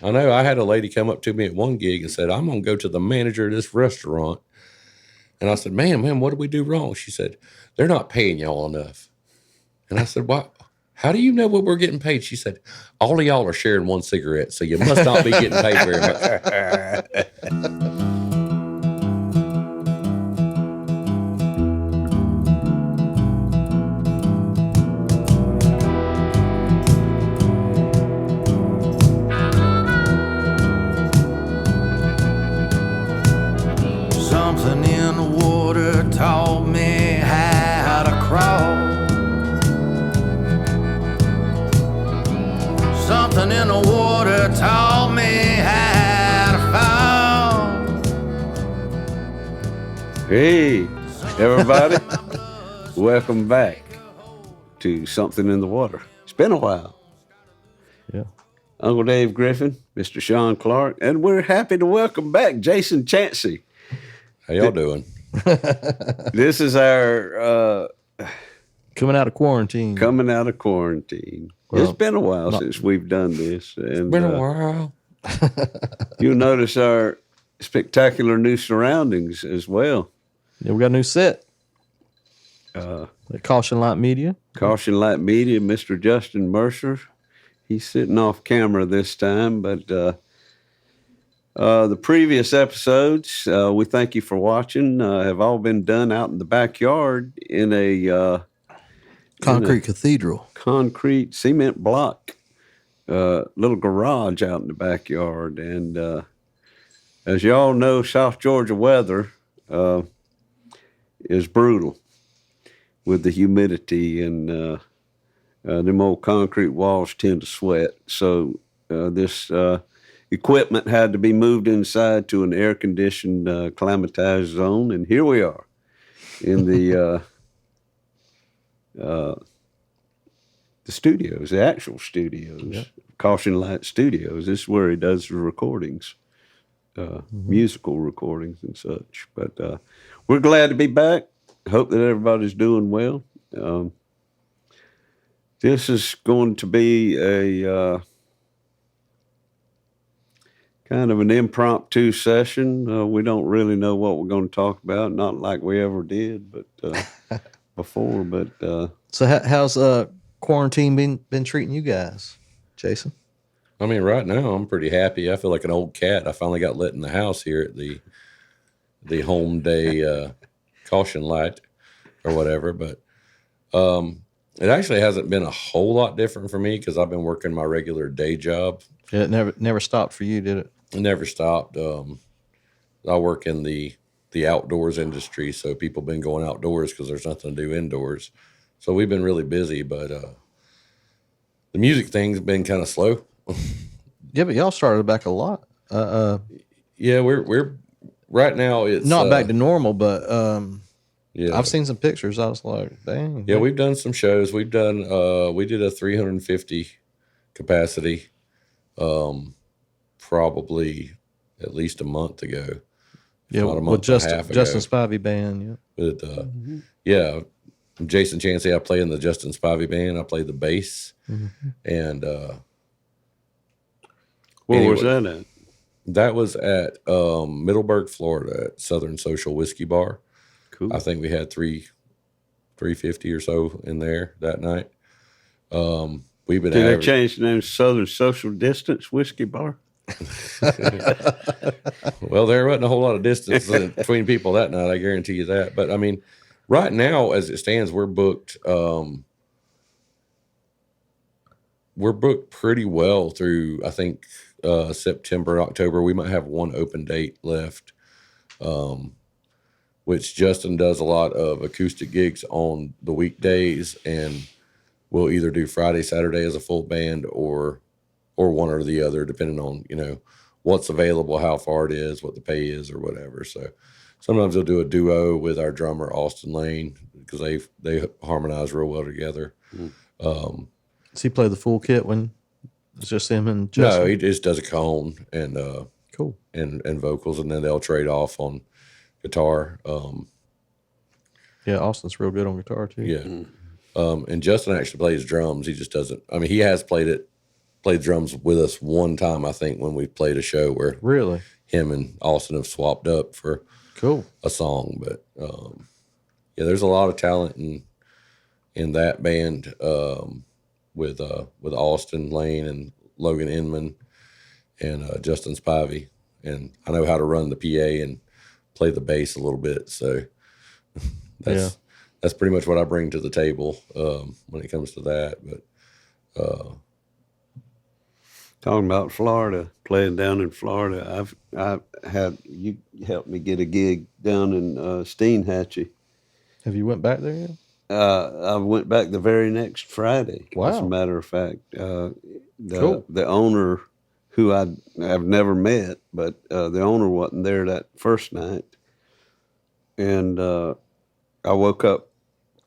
I know. I had a lady come up to me at one gig and said, I'm going to go to the manager of this restaurant. And I said, ma'am, what did we do wrong? She said, they're not paying y'all enough. And I said, what? How do you know what we're getting paid? She said, all of y'all are sharing one cigarette, so you must not be getting paid very much. Something in the water taught me how to crawl. Something in the water taught me how to fall. Hey, everybody. Welcome back to Something in the Water. It's been a while. Yeah. Uncle Dave Griffin, Mr. Sean Clark, and we're happy to welcome back Jason Chancey. How y'all doing? This is our coming out of quarantine. Well, it's been a while since we've done this. And, it's been a while. You'll notice our spectacular new surroundings as well. Yeah, we got a new set. Caution Light Media. Caution Light Media, Mr. Justin Mercer. He's sitting off camera this time, but the previous episodes, we thank you for watching, have all been done out in the backyard in a concrete cathedral. Concrete cement block, little garage out in the backyard. And as you all know, South Georgia weather is brutal with the humidity, and them old concrete walls tend to sweat. So this equipment had to be moved inside to an air-conditioned, climatized zone, and here we are in the studios, the actual studios, yep. Caution Light Studios. This is where he does the recordings, musical recordings and such. But we're glad to be back. Hope that everybody's doing well. This is going to be a kind of an impromptu session. We don't really know what we're going to talk about, not like we ever did, but before. But so, how's quarantine been treating you guys, Jason? I mean, right now I'm pretty happy. I feel like an old cat. I finally got let in the house here at the home day caution light or whatever. But it actually hasn't been a whole lot different for me because I've been working my regular day job. Yeah, it never stopped for you, did it? It never stopped. I work in the outdoors industry, so people been going outdoors because there's nothing to do indoors. So we've been really busy, but the music thing's been kind of slow. Yeah, but y'all started back a lot. Yeah, we're right now. It's not back to normal, but yeah, I've seen some pictures. I was like, dang. Yeah, we've done some shows. We've done. We did a 350 capacity, probably at least a month ago. Yeah, with Justin Spivey band. Yeah, with yeah, Jason Chancey. I play in the Justin Spivey band. I play the bass, and where was that at? That was at Middleburg, Florida, at Southern Social Whiskey Bar. Cool. I think we had 350 or so in there that night. We've been. Did they change the name to Southern Social Distance Whiskey Bar? Well, there wasn't a whole lot of distance between people that night. I guarantee you that. But I mean, right now, as it stands, we're booked. We're booked pretty well through, I think, September, October. We might have one open date left, which Justin does a lot of acoustic gigs on the weekdays, and we'll either do Friday, Saturday as a full band, or one or the other, depending on, what's available, how far it is, what the pay is, or whatever. So sometimes we'll do a duo with our drummer, Austin Lane, because they harmonize real well together. Does he play the full kit when it's just him and Justin? No, he just does a cone and cool and vocals, and then they'll trade off on guitar. Yeah, Austin's real good on guitar too. Yeah. And Justin actually plays drums. He just doesn't. I mean, he has played it played drums with us one time, I think, when we played a show where Really? him and Austin have swapped up for Cool. a song. But yeah, there's a lot of talent in that band with Austin Lane and Logan Inman and Justin Spivey. And I know how to run the PA and play the bass a little bit. So that's pretty much what I bring to the table when it comes to that. But talking about Florida, playing down in Florida, I've had you helped me get a gig down in Steenhatchee. Have you went back there yet? I went back the very next Friday. Wow. As a matter of fact, Cool. the owner, who I've never met, but the owner wasn't there that first night, and I woke up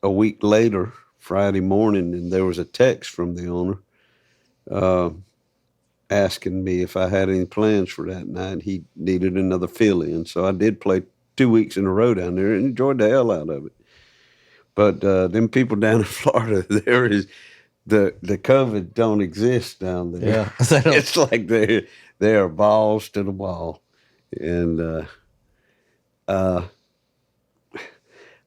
a week later, Friday morning, and there was a text from the owner asking me if I had any plans for that night. He needed another fill-in, so I did play 2 weeks in a row down there and enjoyed the hell out of it. But them people down in Florida, there is the COVID don't exist down there. Yeah. It's like they are balls to the wall, and I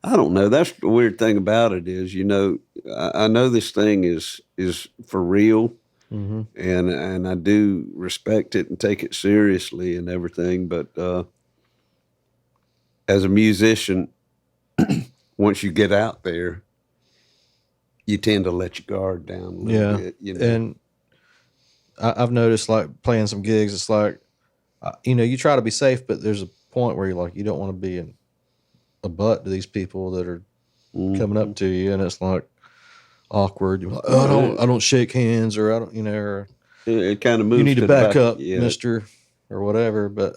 don't know. That's the weird thing about it is, I know this thing is for real, Mm-hmm. and I do respect it and take it seriously and everything. But as a musician, once you get out there, you tend to let your guard down a little bit. And I've noticed, like, playing some gigs, it's like, you try to be safe, but there's a point where you're like, you don't want to be a butt to these people that are coming up to you, and it's like awkward. You're like, oh, I don't shake hands, or I don't, or it kind of moves. You need to back up, yeah. Mister, or whatever. But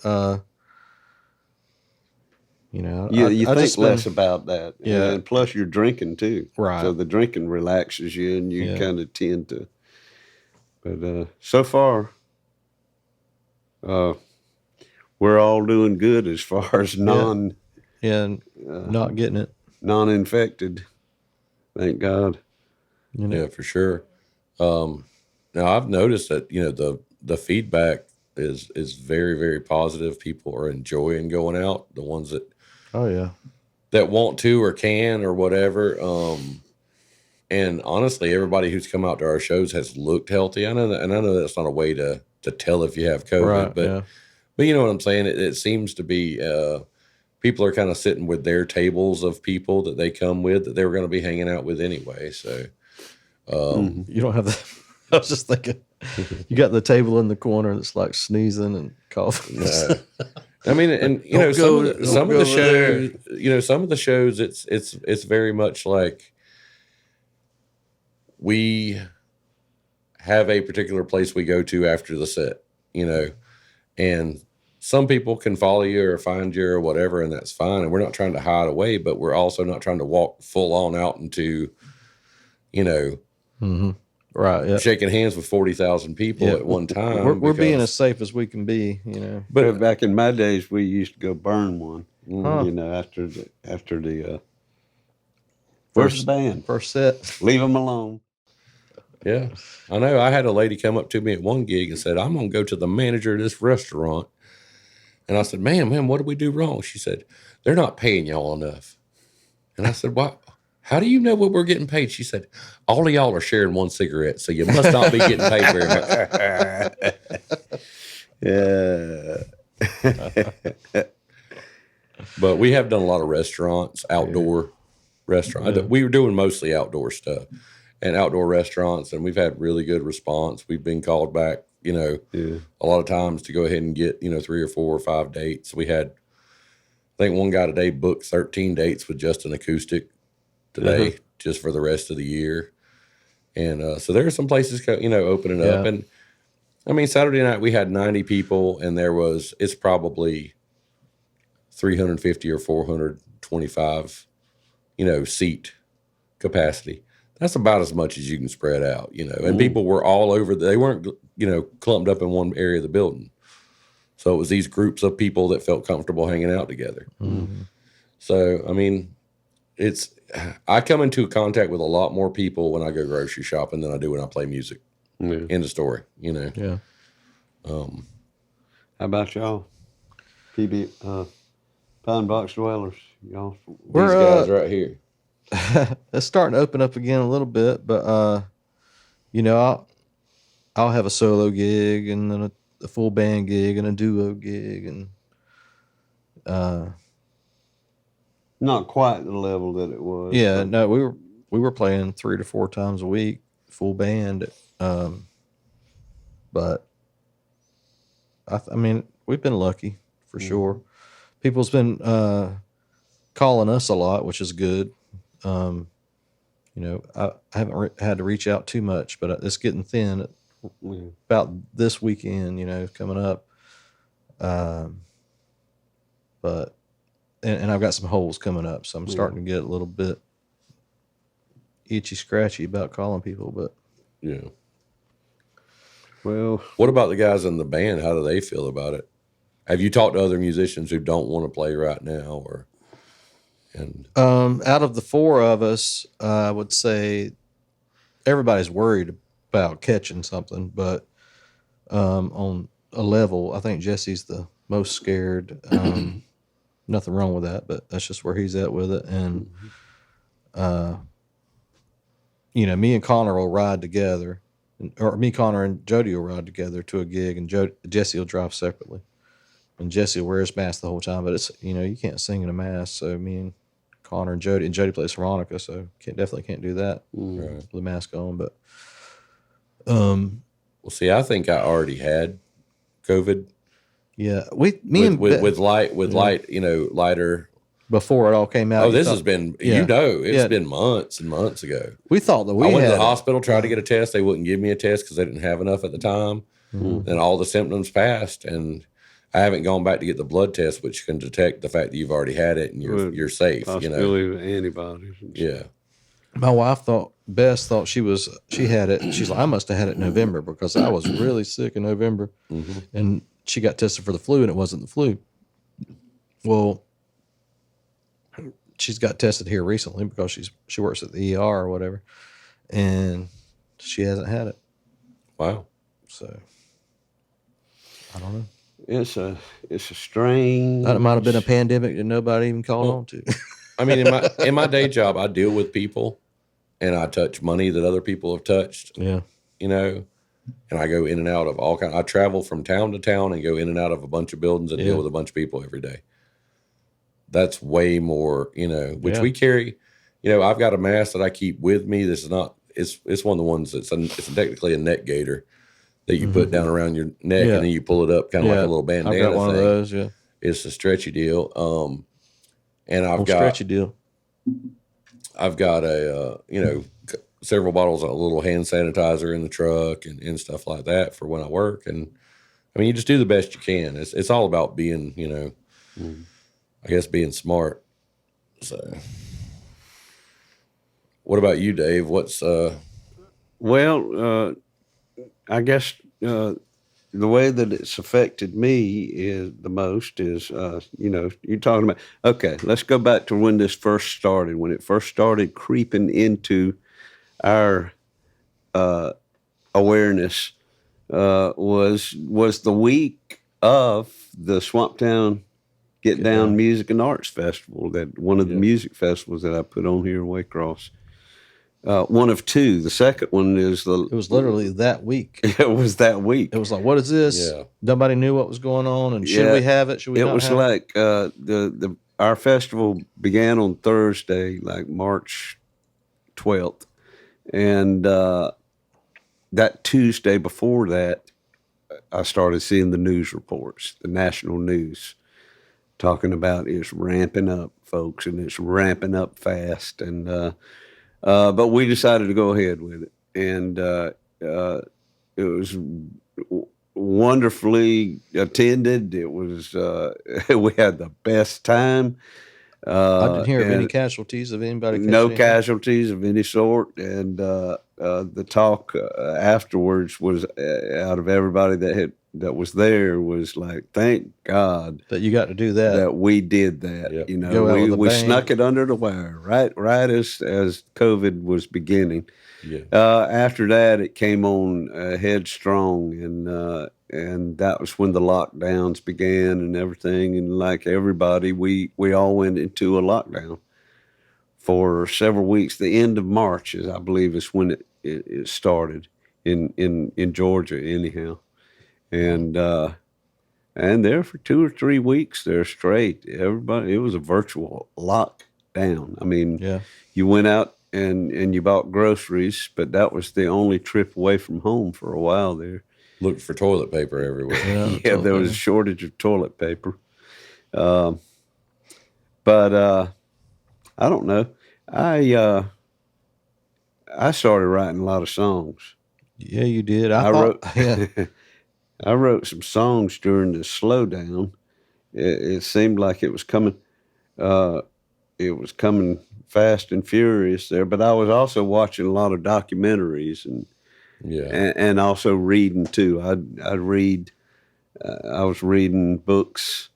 you think less about that. Yeah. And plus you're drinking too. Right. So the drinking relaxes you, and you kind of tend to. But so far, we're all doing good as far as not getting it, non-infected. Thank God. Yeah, for sure. Now I've noticed that the feedback is very, very positive. People are enjoying going out. The ones that that want to or can or whatever. And honestly, everybody who's come out to our shows has looked healthy. I know that, and I know that's not a way to tell if you have COVID, right, but you know what I'm saying? It seems to be people are kind of sitting with their tables of people that they come with that they were going to be hanging out with anyway. So you don't have the. I was just thinking, you got the table in the corner that's like sneezing and coughing. I mean, and some of the shows, it's very much like we have a particular place we go to after the set, and some people can follow you or find you or whatever, and that's fine. And we're not trying to hide away, but we're also not trying to walk full on out into, right, yeah. shaking hands with 40,000 people at one time. We're being as safe as we can be, But back in my days, we used to go burn one, after the first band, first set. leave them alone. Yeah, I know. I had a lady come up to me at one gig and said, "I'm going to go to the manager of this restaurant." And I said, ma'am, what did we do wrong? She said, "They're not paying y'all enough." And I said, "What? How do you know what we're getting paid?" She said, "All of y'all are sharing one cigarette, so you must not be getting paid very much." Yeah. But we have done a lot of restaurants, outdoor restaurants. We were doing mostly outdoor stuff and outdoor restaurants, and we've had really good response. We've been called back, a lot of times to go ahead and get, 3 or 4 or 5 dates. We had, I think one guy today booked 13 dates with just an acoustic today, just for the rest of the year. And so there are some places, opening up. And I mean, Saturday night we had 90 people, and it's probably 350 or 425, seat capacity. That's about as much as you can spread out, and people were all over. They weren't, clumped up in one area of the building. So it was these groups of people that felt comfortable hanging out together. Mm-hmm. So, I mean, I come into contact with a lot more people when I go grocery shopping than I do when I play music. Yeah. End of story. You know. Yeah. How about y'all? Pine Box dwellers, y'all. These guys right here. It's starting to open up again a little bit, but you know, I'll have a solo gig and then a full band gig and a duo gig, and Not quite the level that it was. yeah, but no, we were playing 3 to 4 times a week, full band. But I mean, we've been lucky for sure. People's been calling us a lot, which is good. You know, I haven't had to reach out too much, but it's getting thin about this weekend, you know, coming up. But and I've got some holes coming up, so I'm starting to get a little bit itchy scratchy about calling people. But Yeah. Well, What about the guys in the band? How do they feel about it? Have you talked to other musicians who don't want to play right now, or? And out of the 4 of us, I would say everybody's worried about catching something, but on a level, I think Jesse's the most scared. Nothing wrong with that, but that's just where he's at with it. And you know, me and Connor will ride together, or me, Connor, and Jody will ride together to a gig, and Jesse will drive separately. And Jesse will wear his mask the whole time, but it's, you know, you can't sing in a mask. So me and Connor and Jody plays harmonica, so definitely can't do that with the mask on. But well, see, I think I already had COVID yeah, with light, you know, lighter. before it all came out. Oh, this has been, you know, it's been months and months ago. We thought that I went to the hospital, tried to get a test. They wouldn't give me a test because they didn't have enough at the time. Then all the symptoms passed, and I haven't gone back to get the blood test, which can detect the fact that you've already had it and you're safe. possibility You know, of antibodies. yeah. My wife thought she had it. She's like, I must have had it in November because I was really sick in November, and she got tested for the flu, and it wasn't the flu. Well, she's got tested here recently because she works at the ER or whatever, and she hasn't had it. Wow. So I don't know. It's a strange. That might have been a pandemic that nobody even called on to. I mean, in my day job, I deal with people, and I touch money that other people have touched. Yeah. You know, and I go in and out of all kinds. I travel from town to town and go in and out of a bunch of buildings and deal with a bunch of people every day. That's way more, you know, which we carry. You know, I've got a mask that I keep with me. This is not. It's one of the ones it's technically a neck gaiter that you put down around your neck and then you pull it up kind of like a little bandana. I've got one thing. of those. Yeah. It's a stretchy deal. And I've got stretchy deal. I've got a you know, several bottles of a little hand sanitizer in the truck and stuff like that for when I work. And I mean, you just do the best you can. It's all about being, you know, I guess being smart. So, what about you, Dave? What's Well, I guess the way that it's affected me is the most is, you know, you're talking about, okay, let's go back to when this first started, when it first started creeping into our awareness, was the week of the Swamptown Get Down Music and Arts Festival, that one of the music festivals that I put on here in Waycross. One of 2. The second one is It was literally that week. It was that week. It was like, what is this? Yeah. Nobody knew what was going on, and should we have it? Should we? It not was have like our festival began on Thursday, like March 12th, and that Tuesday before that, I started seeing the news reports, the national news, talking about it's ramping up, folks, and it's ramping up fast, and but we decided to go ahead with it, and it was wonderfully attended. It was we had the best time. I didn't hear of any casualties of anybody. No casualties of any sort, and the talk afterwards was out of everybody that was there was like, thank God that you got to do that. That we did that. Yep. You know, Go out with a we bang. snuck it under the wire right as COVID was beginning, Yeah. After that, it came on headstrong, and that was when the lockdowns began and everything. And like everybody, we all went into a lockdown for several weeks. The end of March, I believe, is when it started in Georgia, anyhow. And there for 2 or 3 weeks there straight, everybody, it was a virtual lockdown. I mean, Yeah. you went out and you bought groceries, but that was the only trip away from home for a while there. Looked for toilet paper everywhere. Yeah, there was a shortage of toilet paper. But I don't know. I started writing a lot of songs. Yeah, you did. I thought, yeah. I wrote some songs during the slowdown. It seemed like it was coming. It was coming fast and furious there. But I was also watching a lot of documentaries and also reading too. I'd read. I was reading books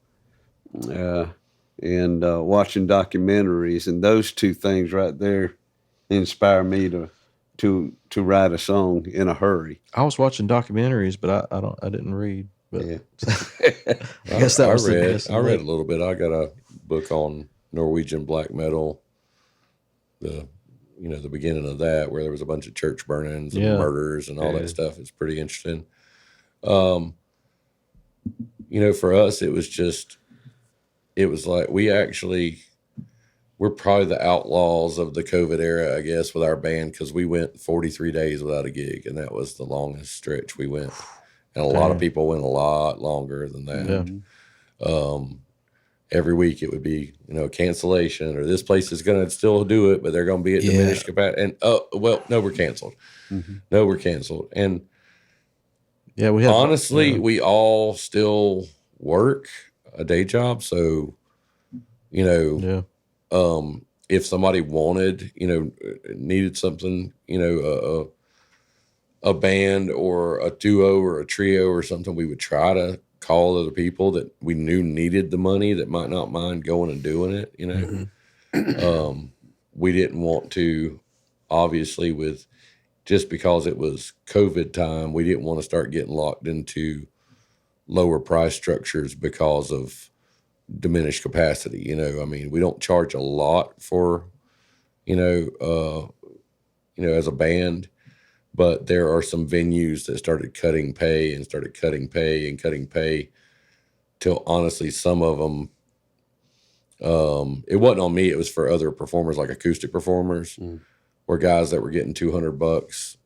and watching documentaries, and those two things right there inspire me to write a song in a hurry. I was watching documentaries, but I didn't read. But Yeah. I guess that was I read a little bit. I got a book on Norwegian black metal. The beginning of that, where there was a bunch of church burnings and murders and all that stuff. It's pretty interesting. For us, it was like we're probably the outlaws of the COVID era, I guess, with our band, because we went 43 days without a gig, and that was the longest stretch we went. And a lot of people went a lot longer than that. Yeah. Every week it would be, cancellation, or this place is going to still do it, but they're going to be at diminished capacity. And no, we're canceled. Mm-hmm. No, we're canceled. And yeah, we all still work a day job. So, if somebody wanted, needed something, a band or a duo or a trio or something, we would try to call other people that we knew needed the money that might not mind going and doing it. We didn't want to, obviously, just because it was COVID time, we didn't want to start getting locked into lower price structures because of diminished capacity. I mean, we don't charge a lot for, as a band, but there are some venues that started cutting pay till honestly, some of them, it wasn't on me. It was for other performers, like acoustic performers, where guys that were getting $200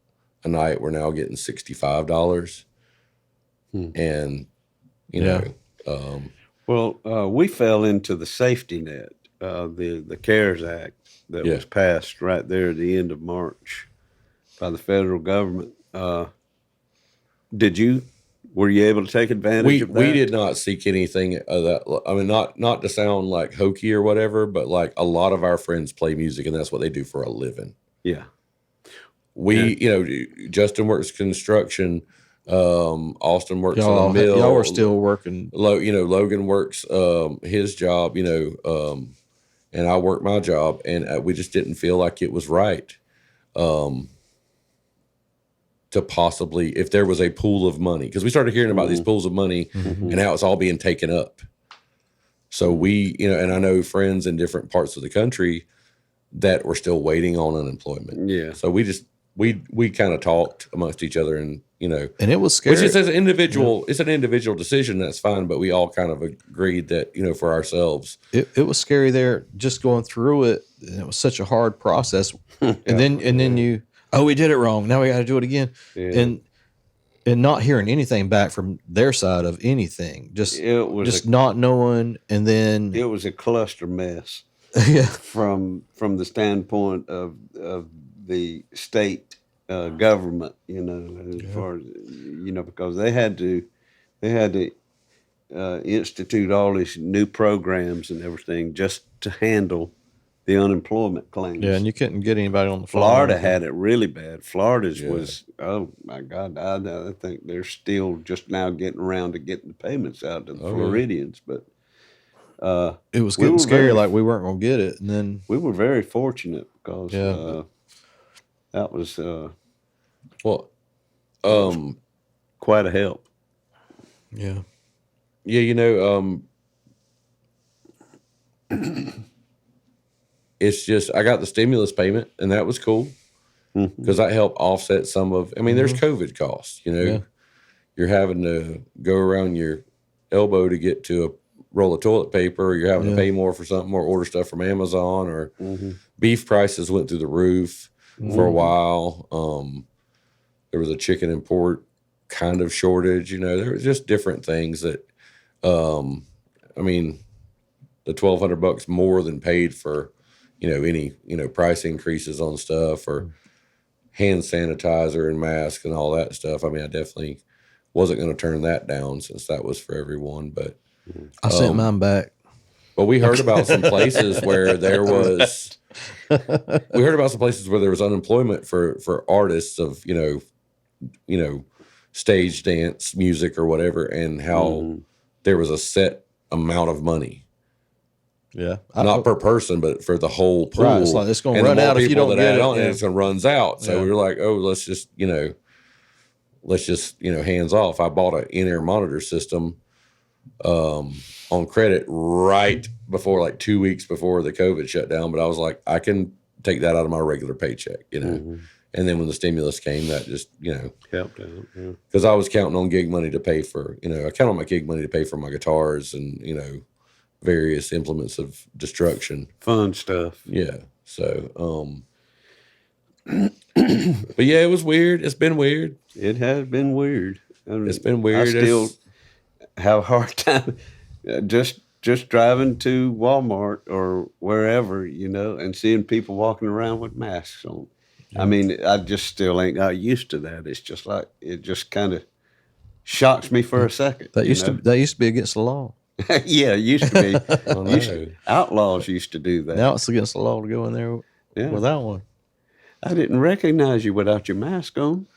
a night were now getting $65. And, we fell into the safety net, the CARES Act that was passed right there at the end of March by the federal government. Were you able to take advantage of that? We did not seek anything of that. I mean, not to sound like hokey or whatever, but like a lot of our friends play music and that's what they do for a living. Yeah. Justin works construction. Austin works on the mill. Y'all are still working. Logan works his job, and I work my job, and we just didn't feel like it was right to possibly, if there was a pool of money, because we started hearing about these pools of money and how it's all being taken up. So we, and I know friends in different parts of the country that were still waiting on unemployment. Yeah. So we kind of talked amongst each other, and and it was scary. Which is an individual. It's an individual decision. That's fine, but we all kind of agreed that for ourselves, it was scary there, just going through it. And it was such a hard process, and then we did it wrong. Now we got to do it again, and not hearing anything back from their side of anything. Just not knowing, and then it was a cluster mess. Yeah, from the standpoint of the state government, as far as because they had to institute all these new programs and everything just to handle the unemployment claims. Yeah, and you couldn't get anybody on the phone. Florida had it really bad. Florida's was, oh my God, I think they're still just now getting around to getting the payments out to the Floridians, but. It was getting scary, like we weren't going to get it. And then we were very fortunate because That was Well, quite a help. Yeah. yeah, it's just I got the stimulus payment, and that was cool because that helped offset some of. I mean, there's COVID costs. Yeah. You're having to go around your elbow to get to a roll of toilet paper, or you're having to pay more for something, or order stuff from Amazon, or beef prices went through the roof for a while. There was a chicken and pork kind of shortage. There was just different things that. I mean, the $1,200 more than paid for, any price increases on stuff or hand sanitizer and mask and all that stuff. I mean, I definitely wasn't going to turn that down since that was for everyone. But I sent mine back. But we heard about some places where there was. We heard about some places where there was unemployment for artists of stage dance, music, or whatever, and how there was a set amount of money. Yeah. Not per person, but for the whole pool. Right. It's like it's going to run out if you don't get it. And it's going to runs out. So we were like, oh, let's just hands off. I bought an in-ear monitor system on credit right before, like 2 weeks before the COVID shutdown. But I was like, I can take that out of my regular paycheck, And then when the stimulus came, that just, helped out. Because I was counting on gig money to pay for, I count on my gig money to pay for my guitars and, various implements of destruction. Fun stuff. Yeah. So, but yeah, it was weird. It's been weird. It has been weird. It's been weird. I still have a hard time just driving to Walmart or wherever, and seeing people walking around with masks on. Yeah. I mean, I just still ain't got used to that. It's just like, it just kind of shocks me for a second. That used to be against the law. Yeah, it used to be. Outlaws used to do that. Now it's against the law to go in there without one. I didn't recognize you without your mask on.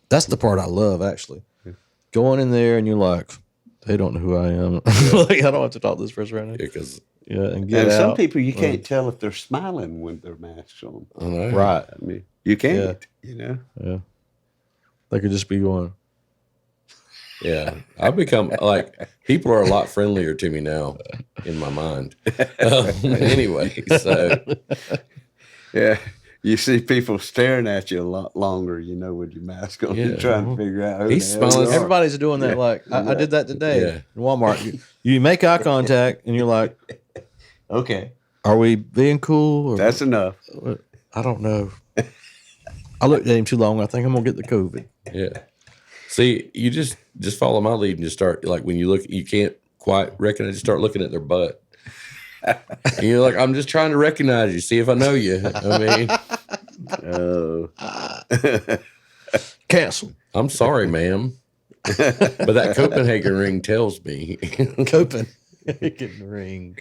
That's the part I love, actually. Yeah. Going in there and you're like, they don't know who I am. Like, I don't have to talk to this person right now. And get out. Some people you can't tell if they're smiling when their masks on. I know. Right. I mean, you can't. Yeah. They could just be going. Yeah, I've become people are a lot friendlier to me now in my mind. Anyway, so yeah, you see people staring at you a lot longer, with your mask on. You're trying to figure out who he's smiling. Everybody's doing that. Like I did that today in Walmart. You make eye contact and you're like, okay, are we being cool? Or, that's enough. I don't know. I looked at him too long. I think I'm gonna get the COVID. Yeah. See, you just follow my lead and just start, like, when you look, you can't quite recognize, just start looking at their butt. And you're like, I'm just trying to recognize you, see if I know you. I mean, cancel. I'm sorry, ma'am. But that Copenhagen ring tells me. Copenhagen ring.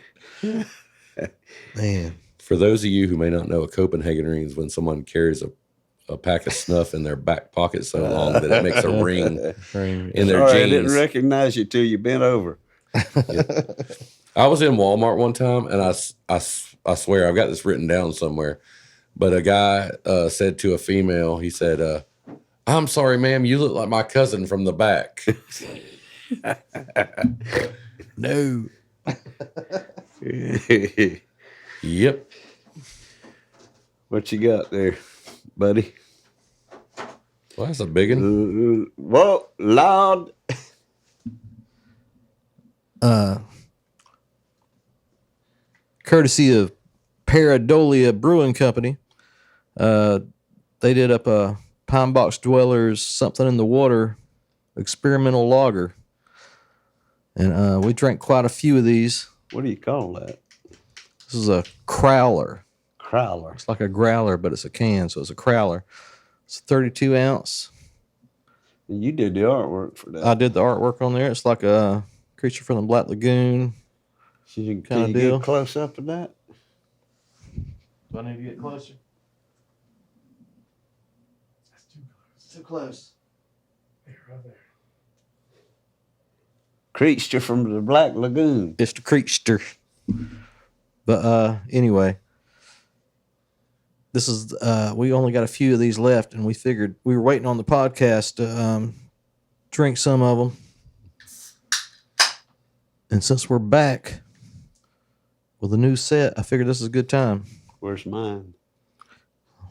Man. For those of you who may not know, a Copenhagen ring is when someone carries a pack of snuff in their back pocket so long that it makes a ring in their jeans. I didn't recognize you till you bent over. Yeah. I was in Walmart one time, and I swear I've got this written down somewhere, but a guy said to a female, he said, I'm sorry, ma'am, you look like my cousin from the back. No. Yep. What you got there, buddy? Well, that's a big one. Whoa, loud. Courtesy of Pareidolia Brewing Company, they did up a Pine Box Dwellers Something in the Water experimental lager. And we drank quite a few of these. What do you call that? This is a crowler. Crowler. It's like a growler, but it's a can, so it's a crowler. It's a 32 ounce. You did the artwork for that. I did the artwork on there. It's like a creature from the Black Lagoon. Can you deal. Get close up to that? Do I need to get closer? That's too close. Too close. Here, right there. Creature from the Black Lagoon. It's the creature. But anyway, this is we only got a few of these left, and we figured we were waiting on the podcast to drink some of them. And since we're back with a new set, I figured this is a good time. Where's mine?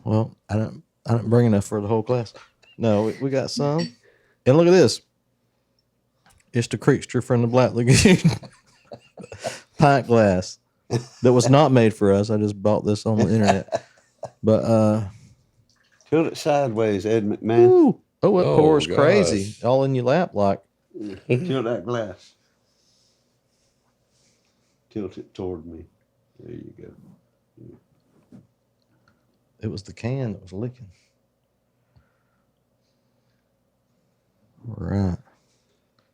Well, I didn't bring enough for the whole class. No, we got some. And look at this. It's the Creekster from the Black Lagoon pint glass that was not made for us. I just bought this on the internet. But Tilt it sideways, Ed McMahon. ooh, oh, it pours gosh. crazy, all in your lap like. Tilt that glass. Tilt it toward me. There you go. It was the can that was leaking. All right.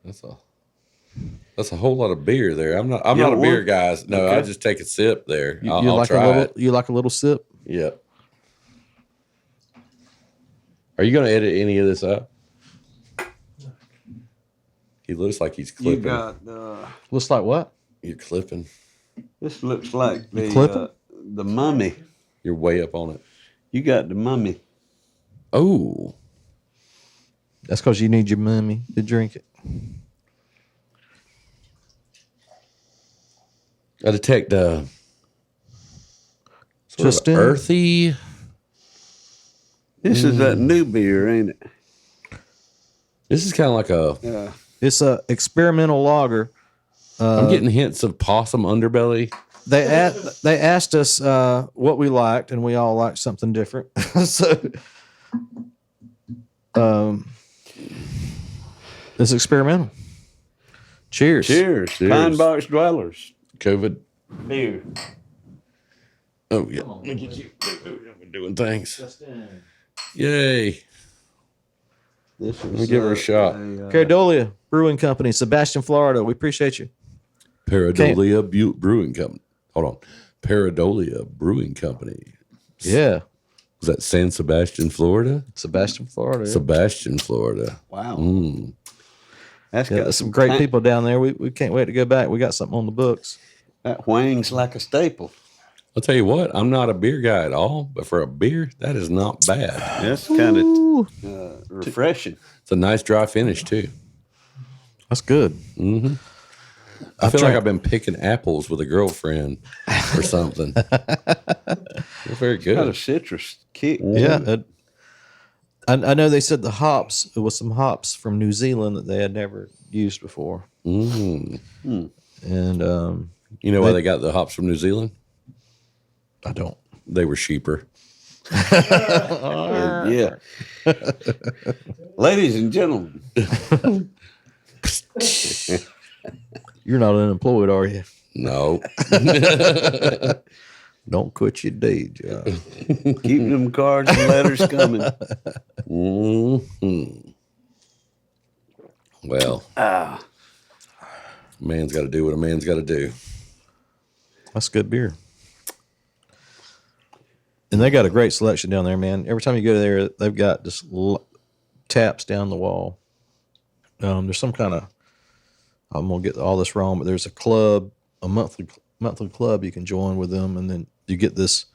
That's a whole lot of beer there. I'm not You a don't beer want- guy. No, Okay. I just take a sip there. You, I'll like try a little? it. You like a little sip? Yep. Are you going to edit any of this up? He looks like he's You clipping. got Looks like what? You're clipping. this looks like clipping? the mummy. You're way up on it. You got the mummy. Oh, That's because you need your mummy to drink it. I detect sort Just of in. earthy. This is that new beer, ain't it? This is kind of like a. Yeah. It's a experimental lager. I'm getting hints of possum underbelly. They asked us what we liked, and we all liked something different. So, it's experimental. Cheers. Cheers. Cheers. Pine Box Dwellers. COVID. Beer. Oh yeah. Let me get you. We're doing things. Yay. This is, Let me give her a shot. Pareidolia Brewing Company, Sebastian, Florida. We appreciate you. Pareidolia Brewing Company. Hold on. Pareidolia Brewing Company. Yeah. Was that San Sebastian, Florida? Sebastian, Florida. Yeah. Sebastian, Florida. Wow. Mm. That's Yeah, got there's some great people down there. We can't wait to go back. We got something on the books. That whangs like a staple. I'll tell you what, I'm not a beer guy at all, but for a beer, that is not bad. That's kind of Ooh, refreshing. It's a nice dry finish too. that's good. I feel like I've been picking apples with a girlfriend or something. It's very Got a good. citrus kick. Yeah. I know they said the hops, it was some hops from New Zealand that they had never used before. Mm. And You know why they got the hops from New Zealand? I don't. They were cheaper. Yeah. Ladies and gentlemen, You're not unemployed, are you? No. Don't quit your day job. keep them cards and letters coming. Mhm. Well, man's got to do what a man's got to do. That's good beer. And they got a great selection down there, man. Every time you go there, they've got just taps down the wall. There's some kind of, I'm gonna get all this wrong, but there's a club, a monthly club you can join with them, and then you get this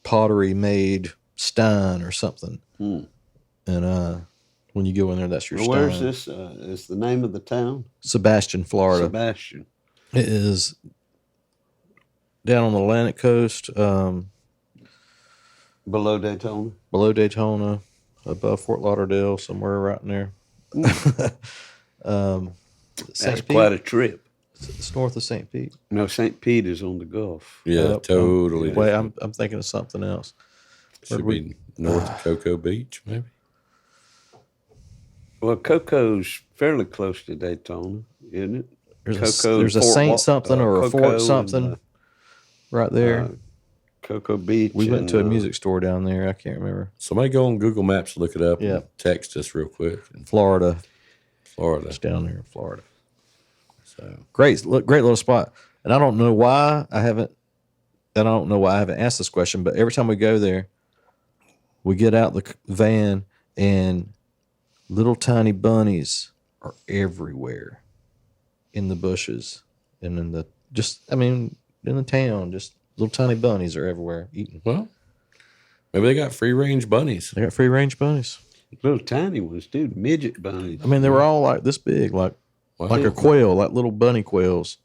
pottery made stein or something. And when you go in there, that's your stein. Where's this? Is the name of the town? Sebastian, Florida. Sebastian. It is down on the Atlantic coast, Below Daytona. below Daytona, above Fort Lauderdale, somewhere right in there. That's St. quite Pete. a trip. It's north of St. Pete. No, St. Pete is on the Gulf. Yeah, Yep. totally. Wait, different. I'm thinking of something else. Should be north of Cocoa Beach, maybe. Well, Coco's fairly close to Daytona, isn't it? There's Cocoa, a Fort Saint Wa- something or a Cocoa Fort and, something right there. Cocoa Beach. We went and, to a music store down there. I can't remember. Somebody go on Google Maps, look it up, Yeah. and text us real quick. In Florida. Florida. It's down there in Florida. So Great little spot. And I don't know why I haven't asked this question, but every time we go there, we get out the van and little tiny bunnies are everywhere in the bushes and in the town. Just little tiny bunnies are everywhere eating. well, Maybe they got free range bunnies. They got free range bunnies. Little tiny ones, too. Midget bunnies. I mean, they were all like this big, like a quail, like little bunny quails.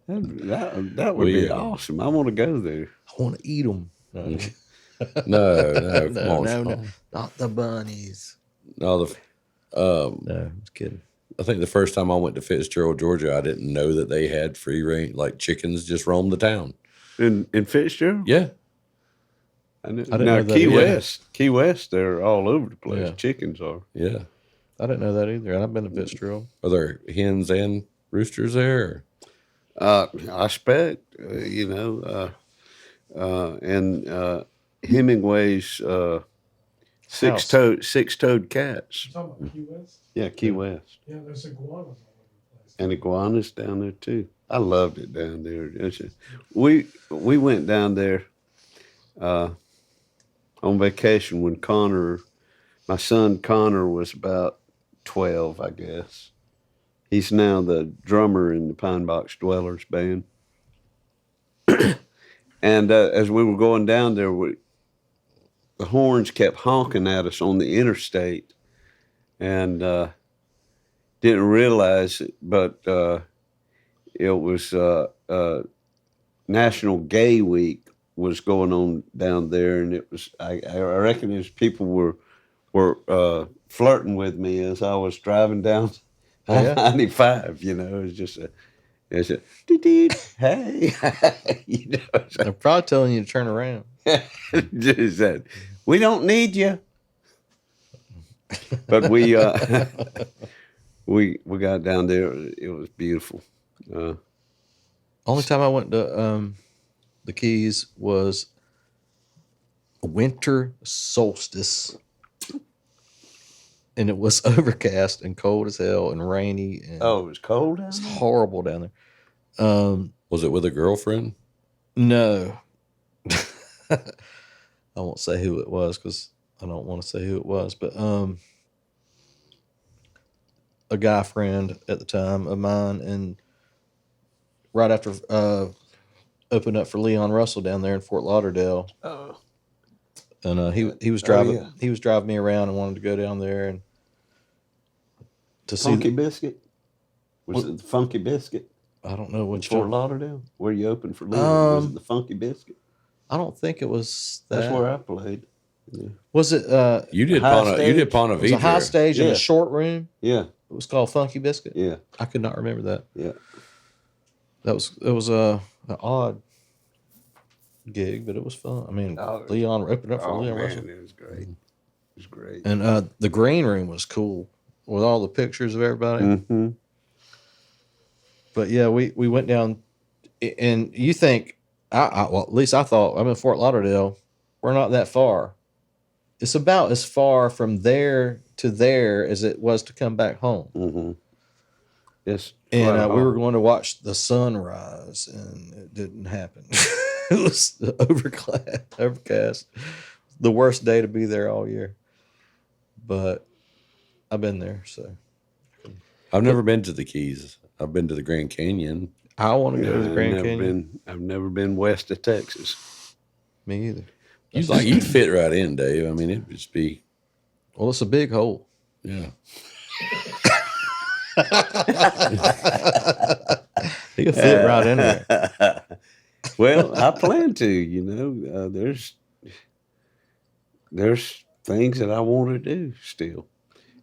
That would be awesome. I want to go there. I want to eat them. No, No, not the bunnies. No, No, I'm just kidding. I think the first time I went to Fitzgerald, Georgia, I didn't know that they had free range, like chickens just roam the town. In Fitzgerald? Yeah. I didn't know now, that Key West, they're all over the place. Yeah. Chickens are. Yeah. I didn't know that either. And I've been to Fitzgerald. Are there hens and roosters there? I expect, and Hemingway's six-toed cats. Talking about Key West? Yeah, Key West. Yeah, there's iguanas all over the place. And iguanas down there too. I loved it down there. We went down there on vacation when my son Connor was about 12, I guess. He's now the drummer in the Pine Box Dwellers band. And as we were going down there, the horns kept honking at us on the interstate, and didn't realize it, but it was National Gay Week was going on down there, and it was I reckon as people were flirting with me as I was driving down 95. You know, it's a hey, you know. They're probably telling you to turn around. Just that we don't need you. But we got down there. It was beautiful. Only time I went to the Keys was winter solstice, and it was overcast and cold as hell and rainy. And it was cold down it's there? horrible down there. Was it with a girlfriend? No. I won't say who it was because I don't want to say who it was, but a guy friend at the time of mine, and right after opened up for Leon Russell down there in Fort Lauderdale. Oh. And he was driving he was driving me around and wanted to go down there and to see Funky Biscuit. Was it the Funky Biscuit? I don't know which Fort Lauderdale, where you opened for Leon. Was it the Funky Biscuit? I don't think it was that. That's where I played. Yeah. Was it You did High stage? Ponte it was a high stage in Yeah. a short room? Yeah, It was called Funky Biscuit? yeah, I could not remember that. yeah. It was an odd gig, but it was fun. I mean, Leon opened up for Leon Russell. It was great. It was great. And the green room was cool with all the pictures of everybody. Mm-hmm. But yeah, we went down, and you think, well, at least I thought, I'm in Fort Lauderdale. We're not that far. It's about as far from there to there as it was to come back home. Mm-hmm. Yes. And we were going to watch the sunrise, and it didn't happen. It was overcast. The worst day to be there all year. But I've been there, so. I've never been to the Keys. I've been to the Grand Canyon. I want to go to the Grand Canyon. I've never been west of Texas. Me either. You'd fit right in, Dave. I mean, it'd just be. Well, it's a big hole. Yeah. You can fit right in there. Well, I plan to. You know, there's things that I want to do still,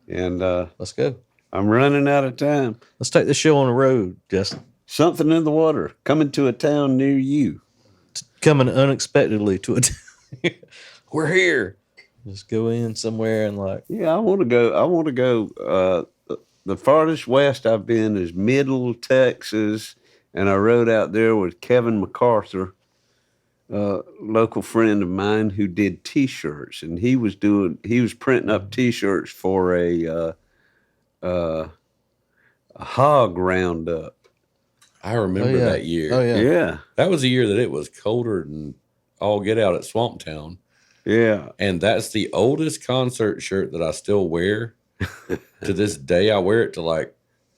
and Let's go. I'm running out of time. Let's take this show on the road, Justin. Something in the water coming to a town near you. Coming unexpectedly to a we're here. Just go in somewhere and like. Yeah, I want to go. The farthest west I've been is Middle Texas, and I rode out there with Kevin MacArthur, a local friend of mine who did T-shirts, and he was printing up T-shirts for a hog roundup. I remember that year. Oh, yeah. Yeah, That was the year that it was colder than all get out at Swamp Town. yeah. And that's the oldest concert shirt that I still wear to this day. I wear it to like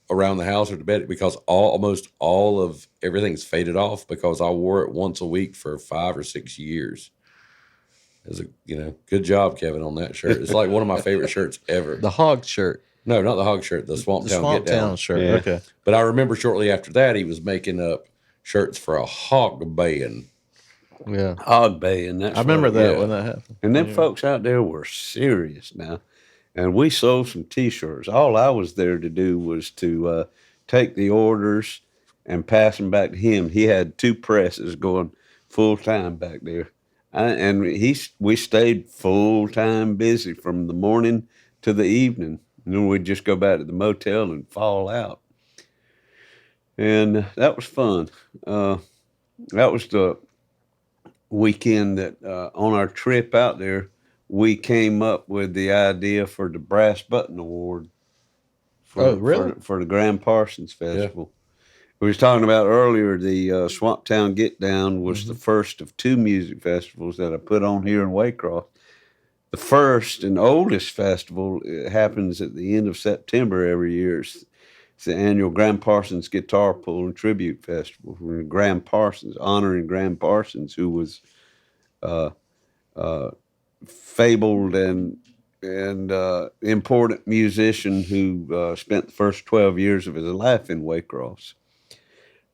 around the house or to bed because almost all of everything's faded off because I wore it once a week for 5 or 6 years. It was good job, Kevin, on that shirt. It's like one of my favorite shirts ever. The hog shirt. No, not the hog shirt, the Swamp The Town Swamp Get Down. Town shirt. Yeah. Okay. But I remember shortly after that, he was making up shirts for a hog band. Yeah. Hog Bay, and that's I remember that yeah. when that happened. And them folks out there were serious now. And we sold some T-shirts. All I was there to do was to take the orders and pass them back to him. He had 2 presses going full time back there. We stayed full time busy from the morning to the evening. And then we'd just go back to the motel and fall out. And that was fun. That was the weekend that on our trip out there, we came up with the idea for the Brass Button Award for the Grand Parsons Festival. We was talking about earlier, the Swamp Town Get Down was the first of 2 music festivals that I put on here in Waycross. The first and oldest festival happens at the end of September every year. It's the annual Grand Parsons Guitar Pull and Tribute Festival. Grand Parsons, honoring Grand Parsons, who was fabled and important musician who spent the first 12 years of his life in Waycross.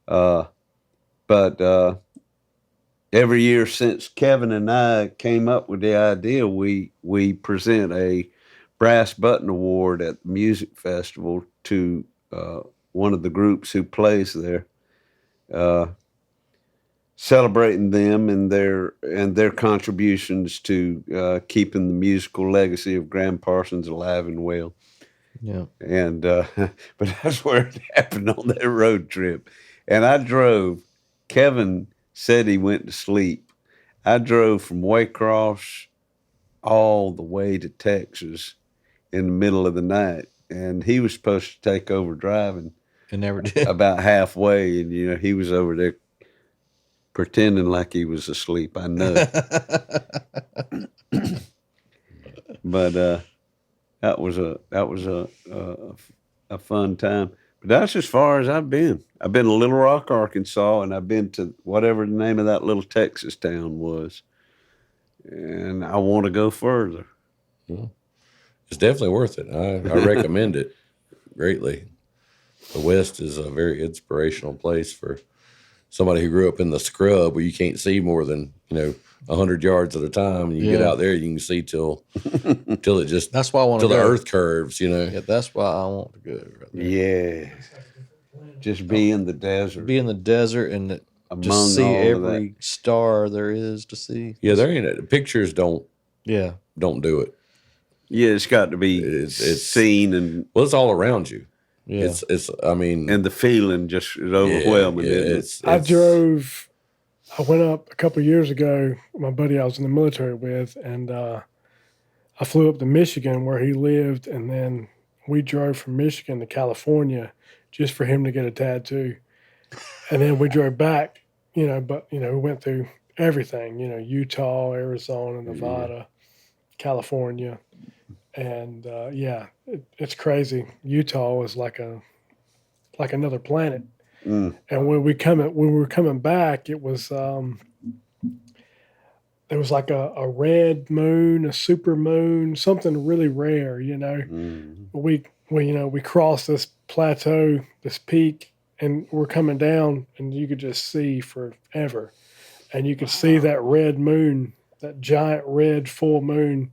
But every year since Kevin and I came up with the idea, we present a Brass Button Award at the music festival to one of the groups who plays there, celebrating them and their contributions to keeping the musical legacy of Grand Parsons alive and well. Yeah. And but that's where it happened on that road trip. And I drove. Kevin said he went to sleep. I drove from Waycross all the way to Texas in the middle of the night, and he was supposed to take over driving. And never did. About halfway, and he was over there pretending like he was asleep. I know. But that was a fun time. But that's as far as I've been. I've been to Little Rock, Arkansas, and I've been to whatever the name of that little Texas town was. And I want to go further. It's definitely worth it. I recommend it greatly. The West is a very inspirational place for somebody who grew up in the scrub where you can't see more than 100 yards at a time, and you get out there, you can see till it just That's why I want to till go. the earth curves. Yeah, that's why I want to go. Right there. Yeah. Just be in the desert. Be in the desert and Among just see all of every star there is to see. Yeah, there ain't pictures don't Yeah. do it. Yeah, it's got to be It's seen and Well, it's all around you. Yeah. It's I mean, the feeling just is overwhelming. Isn't it? I went up a couple of years ago, my buddy I was in the military with, and I flew up to Michigan where he lived, and then we drove from Michigan to California just for him to get a tattoo. And then we drove back, we went through everything, Utah, Arizona, Nevada, California. And it's crazy. Utah was like another planet. And when we were coming back, it was there was like a red moon, a super moon, something really rare. We crossed this plateau, this peak, and we're coming down, and you could just see forever, and you could see that red moon, that giant red full moon,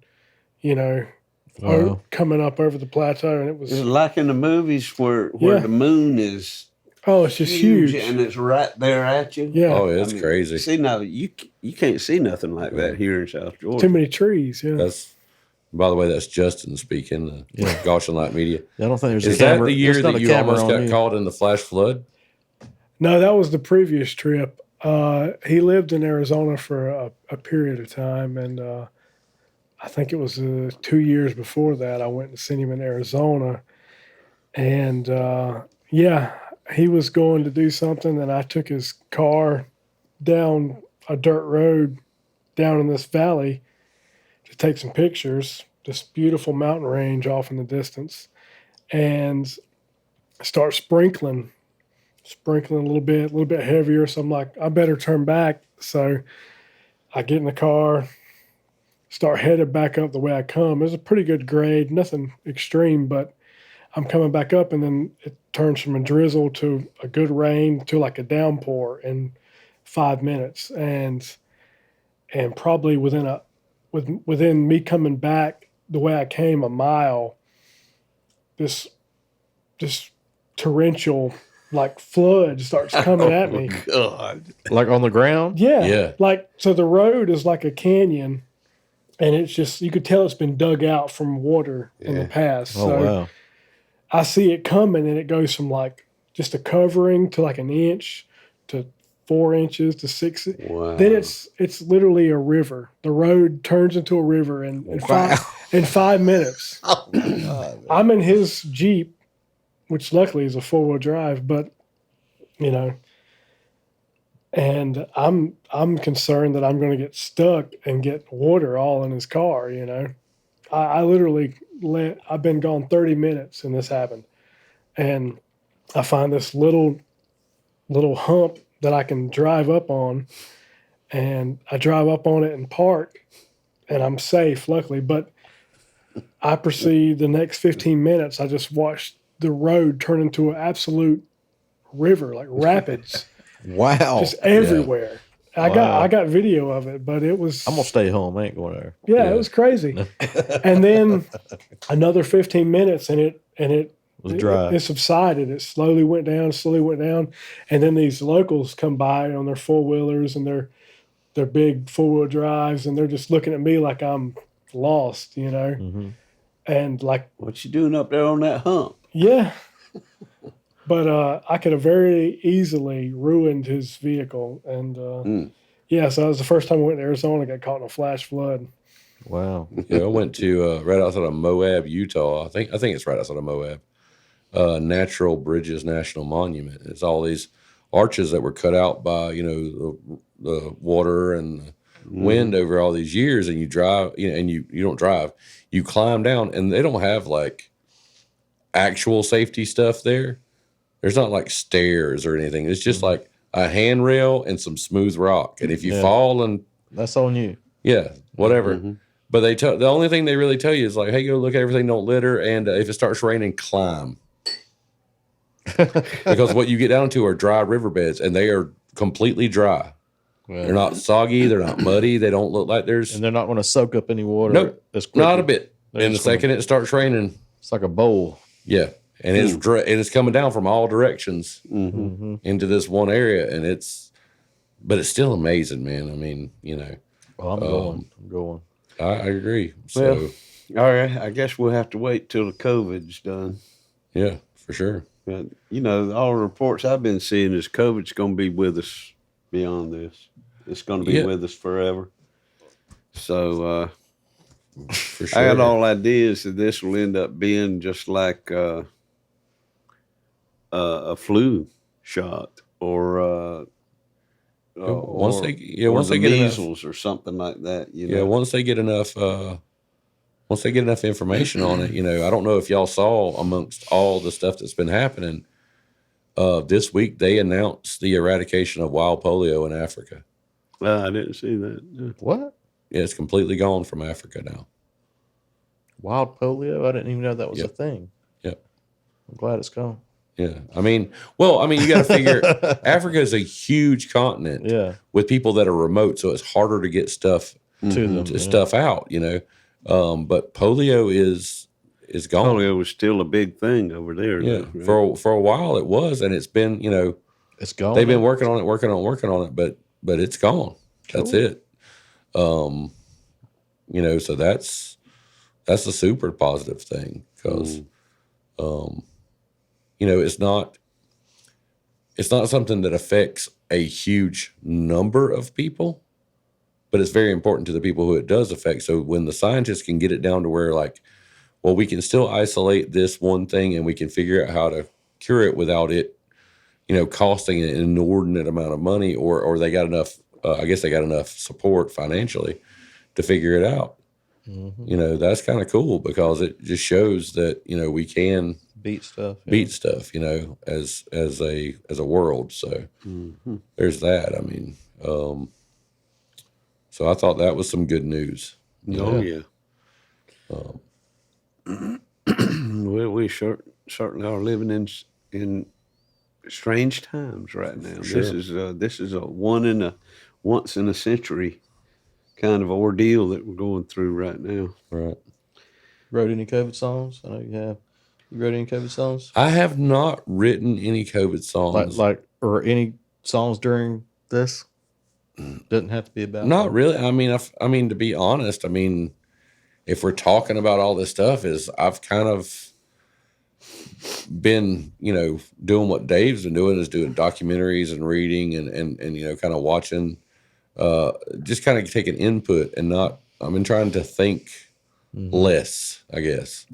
coming up over the plateau, and it was It's like in the movies where the moon is it's just huge. and it's right there at you. Yeah. oh, it's crazy. See, now you can't see nothing like that here in South Georgia. Too many trees. Yeah. That's, by the way, that's Justin speaking. Gaussian Light Media. I don't think there's Is a camera. that the year there's not that a you camera almost on got you. caught in the flash flood? No, that was the previous trip. He lived in Arizona for a period of time, and I think it was 2 years before that I went to see him in Arizona, and he was going to do something, and I took his car down a dirt road down in this valley to take some pictures, this beautiful mountain range off in the distance. And start sprinkling a little bit heavier. So I'm like, I better turn back. So I get in the car, start headed back up the way I come. It was a pretty good grade, nothing extreme, but I'm coming back up, and then it turns from a drizzle to a good rain to like a downpour in 5 minutes. And probably within me coming back the way I came a mile, this torrential like flood starts coming at me. God. Like on the ground? Yeah. Yeah. Like, so the road is like a canyon, and it's just, you could tell it's been dug out from water in the past. Oh, So wow. I see it coming, and it goes from like just a covering to like an inch to 4 inches to 6. Wow. Then it's literally a river. The road turns into a river in 5 minutes. Oh, God. I'm in his Jeep, which luckily is a 4-wheel drive, but and I'm concerned that I'm going to get stuck and get water all in his car. I literally I've been gone 30 minutes and this happened, and I find this little hump that I can drive up on, and I drive up on it and park, and I'm safe, luckily. But I proceed the next 15 minutes. I just watched the road turn into an absolute river, like rapids, Wow. just everywhere. I got video of it, but it was. I'm going to stay home. I ain't going there. Yeah, it was crazy. And then another 15 minutes, and it was dry. It subsided. It slowly went down, and then these locals come by on their 4-wheelers and their big 4-wheel drives, and they're just looking at me like I'm lost, Mm-hmm. and like, What you doing up there on that hump? yeah. But I could have very easily ruined his vehicle, and so that was the first time I went to Arizona. Got caught in a flash flood. Wow. Yeah, I went to right outside of Moab, Utah. I think it's right outside of Moab. Natural Bridges National Monument. It's all these arches that were cut out by the water and the wind over all these years, and you drive, and you don't drive, you climb down, and they don't have like actual safety stuff there. There's not like stairs or anything. It's just like a handrail and some smooth rock, and if you fall and That's on you. yeah, whatever. But the only thing they really tell you is like, hey, go look at everything, don't litter, and if it starts raining, climb. Because what you get down to are dry riverbeds, and they are completely dry. Well, They're not soggy, they're not muddy, they don't look like there's and they're not going to soak up any water. Nope, as quickly. not a bit. They're And the just gonna- second it starts raining, It's like a bowl. yeah, and it's coming down from all directions into this one area, and but it's still amazing, man. I mean, Well, I'm going. I agree. Well, So all right, I guess we'll have to wait till the COVID's done. yeah, for sure. But, all the reports I've been seeing is COVID's going to be with us beyond this. It's going to be with us forever. So For sure. I got all ideas that this will end up being just like a flu shot or once they or once the they get enough, measles or something like that. yeah, once they get enough information on it, I don't know if y'all saw amongst all the stuff that's been happening. This week they announced the eradication of wild polio in Africa. I didn't see that. Yeah. What? Yeah, it's completely gone from Africa now. Wild polio? I didn't even know that was a thing. Yep. I'm glad it's gone. Yeah. I mean, you got to figure Africa is a huge continent with people that are remote, so it's harder to get stuff To them. stuff out, but polio is gone. Polio was still a big thing over there. Yeah. though, right? For a while it was, and it's been, It's gone. they've been working on it, but it's gone. That's it. So that's a super positive thing because, it's not something that affects a huge number of people, but it's very important to the people who it does affect. So when the scientists can get it down to where like, well, we can still isolate this one thing and we can figure out how to cure it without it, costing an inordinate amount of money, or they got enough, I guess they got enough support financially to figure it out. That's kind of cool because it just shows that, we can beat stuff. Yeah. beat stuff, you know, as a world. So there's that. I mean, so I thought that was some good news. Oh yeah. We certainly are living in strange times right now. Sure. This is a once in a century kind of ordeal that we're going through right now. Right. Wrote any COVID songs? I know you have. You wrote any COVID songs? I have not written any COVID songs. Or any songs during this? Doesn't have to be about. Not really. I mean, to be honest, I mean, if we're talking about all this stuff, I've kind of been, you know, doing what Dave's been doing, is doing documentaries and reading and you know, kind of watching, just kind of taking input and not. I've been trying to think less, I guess.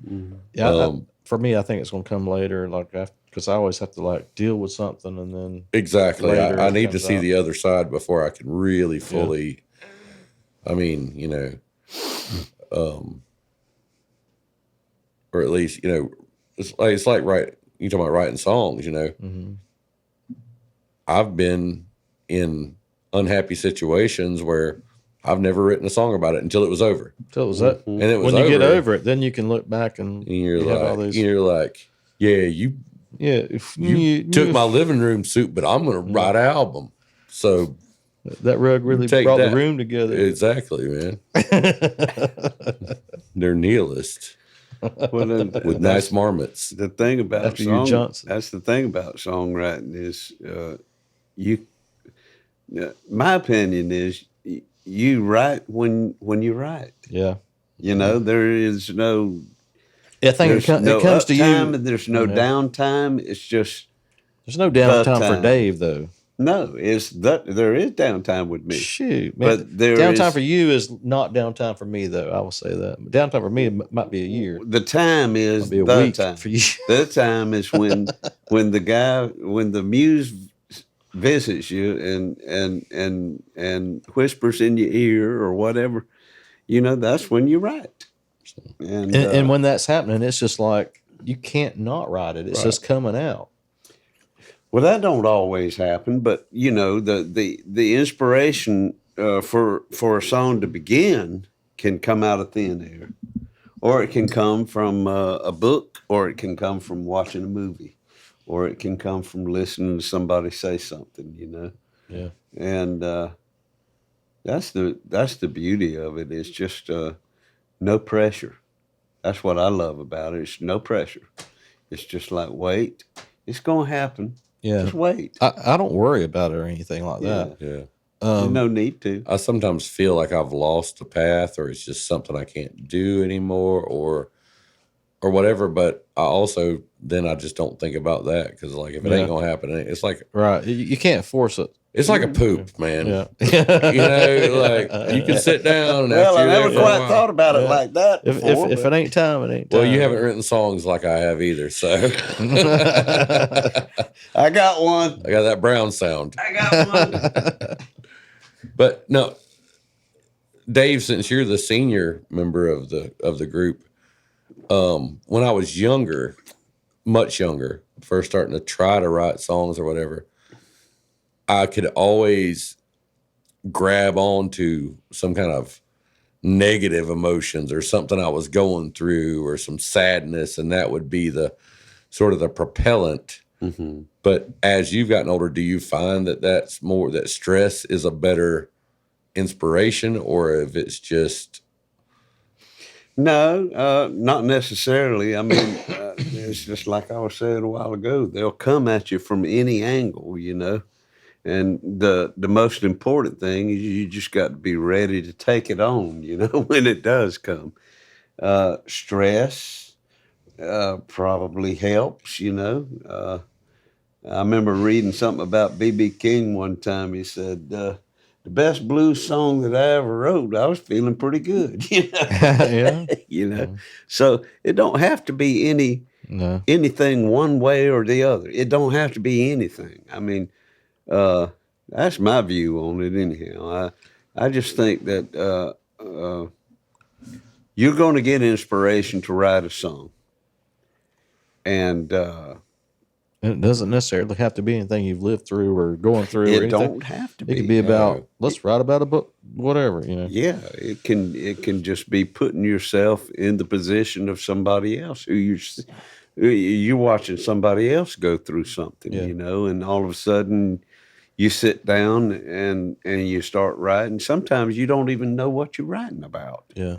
Yeah. For me, I think it's going to come later, like because I always have to like deal with something and then Exactly. later I it need to comes see out. the other side before I can really fully. I mean, you know, or at least, you know, it's like you talking about writing songs, you know. I've been in unhappy situations where I've never written a song about it until it was over. Till it was that. And it was When you get over, over it, then you can look back and you're you have all like, these. yeah, you If took my living room suit, but I'm going to write an album. So that rug really take brought that. the room together. Exactly, man. They're nihilists Well, then, with nice marmots. the thing about After you, Johnson. that's the thing about songwriting is my opinion is you write when you write. Yeah. You know, there is no I think there's it no comes to uptime you. and there's no Yeah. downtime. It's just There's no downtime for time. Dave, though. no. There is downtime with me. Shoot, man. But there downtime is- for you is not downtime for me, though. I will say that. But downtime for me might be a year. The time is Might be a the week time. for you. The time is when the muse visits you and whispers in your ear or whatever. You know, that's when you write. And when that's happening, it's just like you can't not write it. It's just coming out. well, that don't always happen, but you know, the inspiration for a song to begin can come out of thin air, or it can come from a book, or it can come from watching a movie, or it can come from listening to somebody say something. You know, Yeah. and that's the beauty of it. It's just no pressure. That's what I love about it. It's no pressure. It's just like, wait, it's gonna happen. Yeah. Just wait. I don't worry about it or anything like that. Yeah. There's no need to. I sometimes feel like I've lost the path, or it's just something I can't do anymore, or whatever. But I also then I just don't think about that, because like if it ain't gonna happen, it's like Right. You can't force it. it's like a poop, man. Yeah. You know, like you can sit down and Well, after I you're there never for a quite while- thought about it like that If before. if it ain't time, it ain't time. Well, you haven't written songs like I have either, so I got one. I got that brown sound. I got one. But no, Dave, since you're the senior member of the group, when I was younger, much younger, first starting to try to write songs or whatever, I could always grab onto some kind of negative emotions or something I was going through or some sadness, and that would be the sort of the propellant. Mm-hmm. But as you've gotten older, do you find that stress is a better inspiration, or if it's just No, not necessarily. I mean, it's just like I was saying a while ago. They'll come at you from any angle, you know. And the most important thing is you just got to be ready to take it on, you know, when it does come. Stress probably helps, you know. I remember reading something about B.B. King one time. He said, the best blues song that I ever wrote, I was feeling pretty good, you know. Yeah. You know, so it don't have to be anything one way or the other. It don't have to be anything. I mean, that's my view on it anyhow. I just think that you're going to get inspiration to write a song. And And it doesn't necessarily have to be anything you've lived through or going through. Or it anything. don't have to be. It could be about let's write about a book, whatever, you know. Yeah, it can just be putting yourself in the position of somebody else who you're watching somebody else go through something, Yeah. you know, and all of a sudden you sit down and you start writing. Sometimes you don't even know what you're writing about Yeah.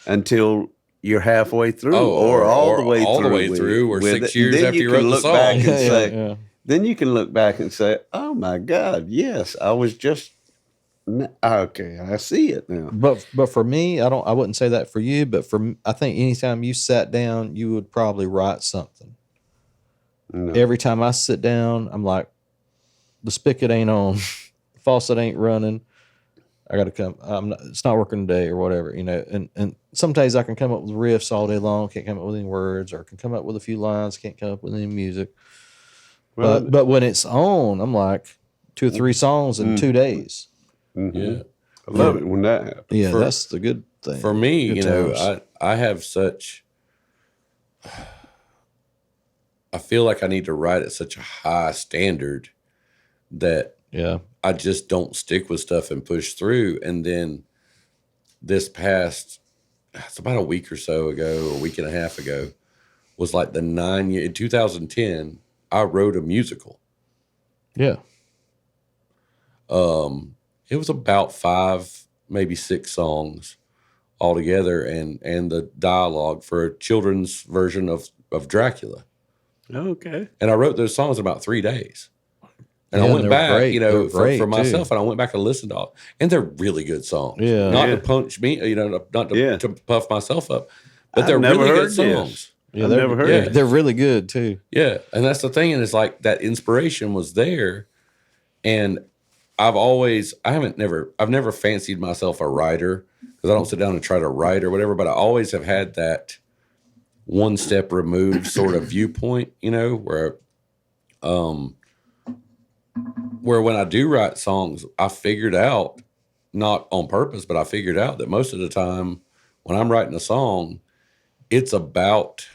until you're halfway through, or all the way through, or with 6 it. years Then after you can wrote the look song. back and Yeah, say, yeah. then you can look back and say, "Oh my God, yes, I was just okay. I see it now." But for me, I wouldn't say that for you, but I think anytime you sat down, you would probably write something. No. Every time I sit down, I'm like, the spigot ain't on, faucet ain't running. I got to come. It's not working today or whatever, you know. And some days I can come up with riffs all day long, can't come up with any words, or can come up with a few lines, can't come up with any music. Well, But when it's on, I'm like 2 or 3 songs in 2 days. Yeah. I love it when that happens. Yeah, that's the good thing. For me, Good you know, times. I have such. I feel like I need to write at such a high standard that Yeah. I just don't stick with stuff and push through. And then this past, it's about a week or so ago, or a week and a half ago, was like the 9 year in 2010. I wrote a musical. Yeah. It was about 5, maybe 6 songs altogether, and the dialogue for a children's version of Dracula. Okay. And I wrote those songs in about 3 days. And Yeah, I went they're back, great. you know, They're great, for myself, too. and I went back and listened to all, and they're really good songs. Yeah. Not Yeah. to punch me, you know, not to, Yeah. to puff myself up, but I've they're never really good heard this. songs. Yeah, I've they're, never heard yeah. it. They're really good too. Yeah, and that's the thing, and it's like that inspiration was there, and I've never fancied myself a writer because I don't sit down and try to write or whatever, but I always have had that one step removed sort of viewpoint, you know, where when I do write songs, I figured out, not on purpose, but I figured out that most of the time when I'm writing a song, it's about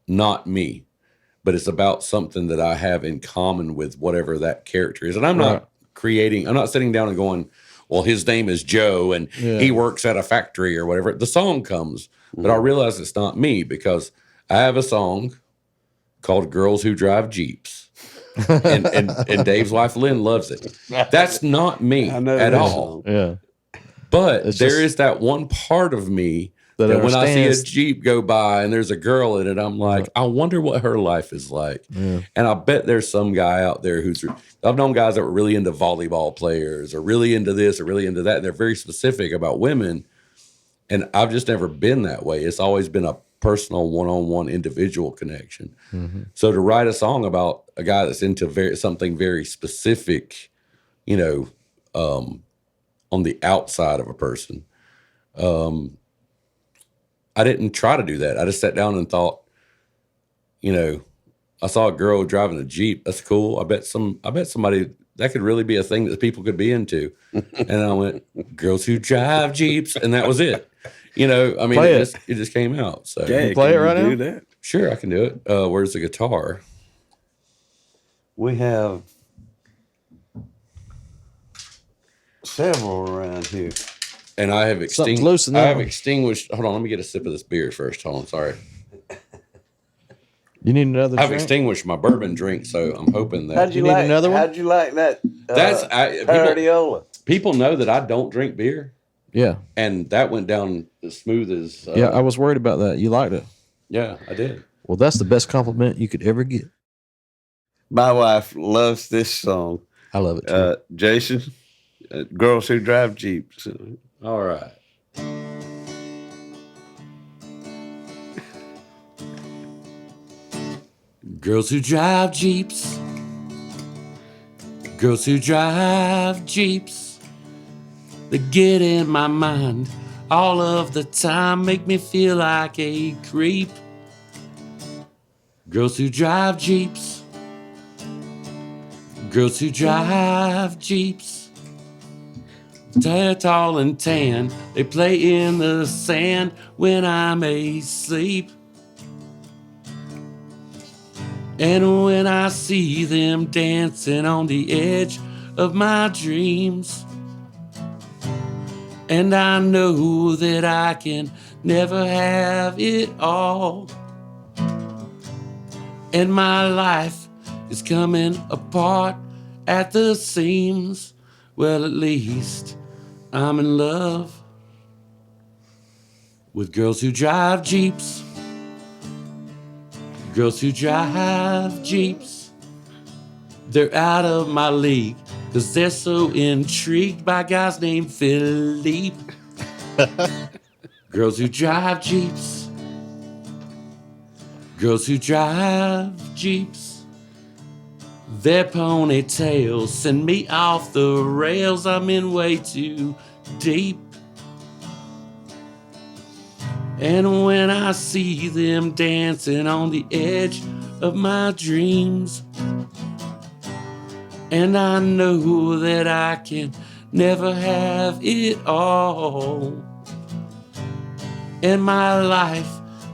not me, but it's about something that I have in common with whatever that character is. And I'm not sitting down and going, well, his name is Joe and he works at a factory or whatever. The song comes, but I realize it's not me because I have a song called Girls Who Drive Jeeps. and Dave's wife Lynn loves it. That's not me I know at that all. song. Yeah. But It's there just- is that one part of me That that when I see a understands- Jeep go by and there's a girl in it, I'm like, I wonder what her life is like. Yeah. And I bet there's some guy out there I've known guys that were really into volleyball players or really into this or really into that. And they're very specific about women. And I've just never been that way. It's always been a personal one-on-one individual connection. Mm-hmm. So to write a song about a guy that's into something very specific, you know, on the outside of a person, I didn't try to do that. I just sat down and thought, you know, I saw a girl driving a Jeep. That's cool. I bet somebody that could really be a thing that people could be into. And I went, girls who drive Jeeps, and that was it. You know, I mean, Play it just came out. So Yeah, play can it right you now? do that? sure, I can do it. Where's the guitar? We have several around here. And I have Something's loose in that one. extinguished. Hold on, let me get a sip of this beer first. Hold on, sorry. You need another I've drink? extinguished my bourbon drink, so I'm hoping that you need another one? How'd you like that? Pareidolia. Pareidolia. People know that I don't drink beer, Yeah. and that went down as smooth as. Yeah, I was worried about that. You liked it. Yeah, I did. Well, that's the best compliment you could ever get. My wife loves this song. I love it too. Jason, Girls Who Drive Jeeps. All right. Girls who drive Jeeps. Girls who drive Jeeps. They get in my mind all of the time, make me feel like a creep. Girls who drive Jeeps. Girls who drive Jeeps. They're tall and tan. They play in the sand when I'm asleep. And when I see them dancing on the edge of my dreams, and I know that I can never have it all, and my life is coming apart at the seams, well, at least I'm in love with girls who drive Jeeps. Girls who drive Jeeps. They're out of my league, 'cause they're so intrigued by guys named Philippe. Girls who drive Jeeps. Girls who drive Jeeps. Their ponytails send me off the rails. I'm in way too deep. And when I see them dancing on the edge of my dreams, and I know that I can never have it all, and my life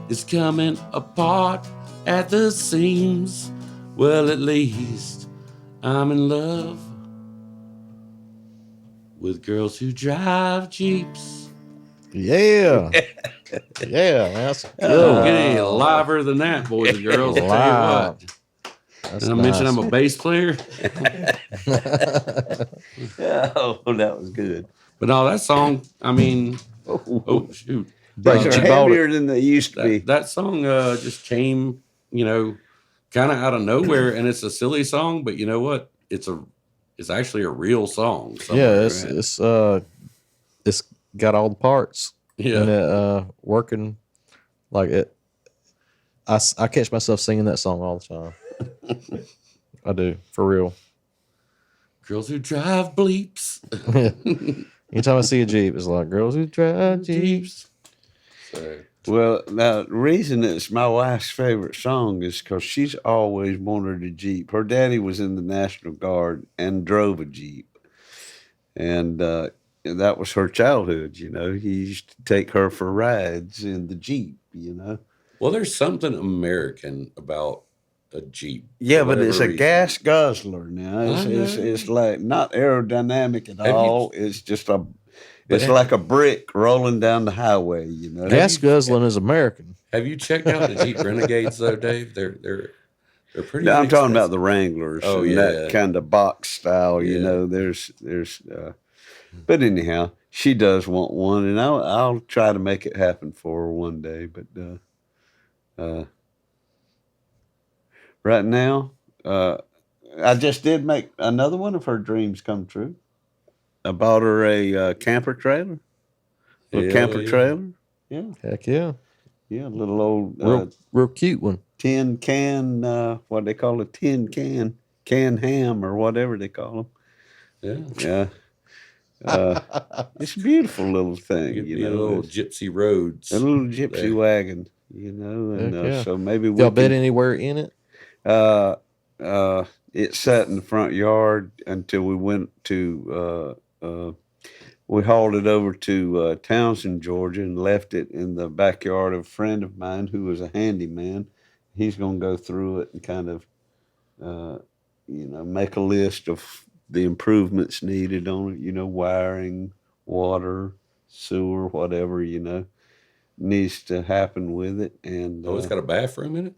is coming apart at the seams, well, at least I'm in love with girls who drive Jeeps. Yeah. Yeah, man. That's Don't get any liver than that, boys and girls. I'll tell you what. That's Did I mention nice. I'm a bass player? Oh, that was good. But no, that song, I mean, oh, shoot. Break These it. are You bought it. heavier than they used to be. That song just came, kind of out of nowhere, and it's a silly song, but you know what? It's actually a real song. Yeah, somewhere. it's got all the parts. Yeah. And it working like it. I catch myself singing that song all the time. I do, for real. Girls who drive bleeps. Anytime I see a Jeep, it's like girls who drive Jeeps. So, Well, now, the reason it's my wife's favorite song is because she's always wanted a Jeep. Her daddy was in the National Guard and drove a Jeep. And that was her childhood, He used to take her for rides in the Jeep, well, there's something American about a Jeep. Yeah, for but it's a whatever reason. gas guzzler now. I know. It's like not aerodynamic at Have you- all. It's just it's like a brick rolling down the highway, Gas guzzling is American. Have you checked out the Jeep Renegades though, Dave? They're pretty. No, I'm talking about inexpensive. the Wranglers. Oh, and yeah. that kind of box style. Yeah. There's. But anyhow, she does want one, and I'll try to make it happen for her one day. But right now, I just did make another one of her dreams come true. I bought her a camper trailer, a Hell camper yeah. trailer. Yeah, Heck yeah. yeah, a little old Real cute one. tin can, what they call a tin can ham or whatever they call them. Yeah. Yeah. It's a beautiful little thing, Give me a little It's gypsy roads. a little gypsy there. wagon, and Heck yeah. so maybe we Y'all been can, anywhere in it? it sat in the front yard until we went to, we hauled it over to Townsend, Georgia, and left it in the backyard of a friend of mine who was a handyman. He's going to go through it and kind of, make a list of the improvements needed on it, wiring, water, sewer, whatever, needs to happen with it. And Oh, it's got a bathroom in it?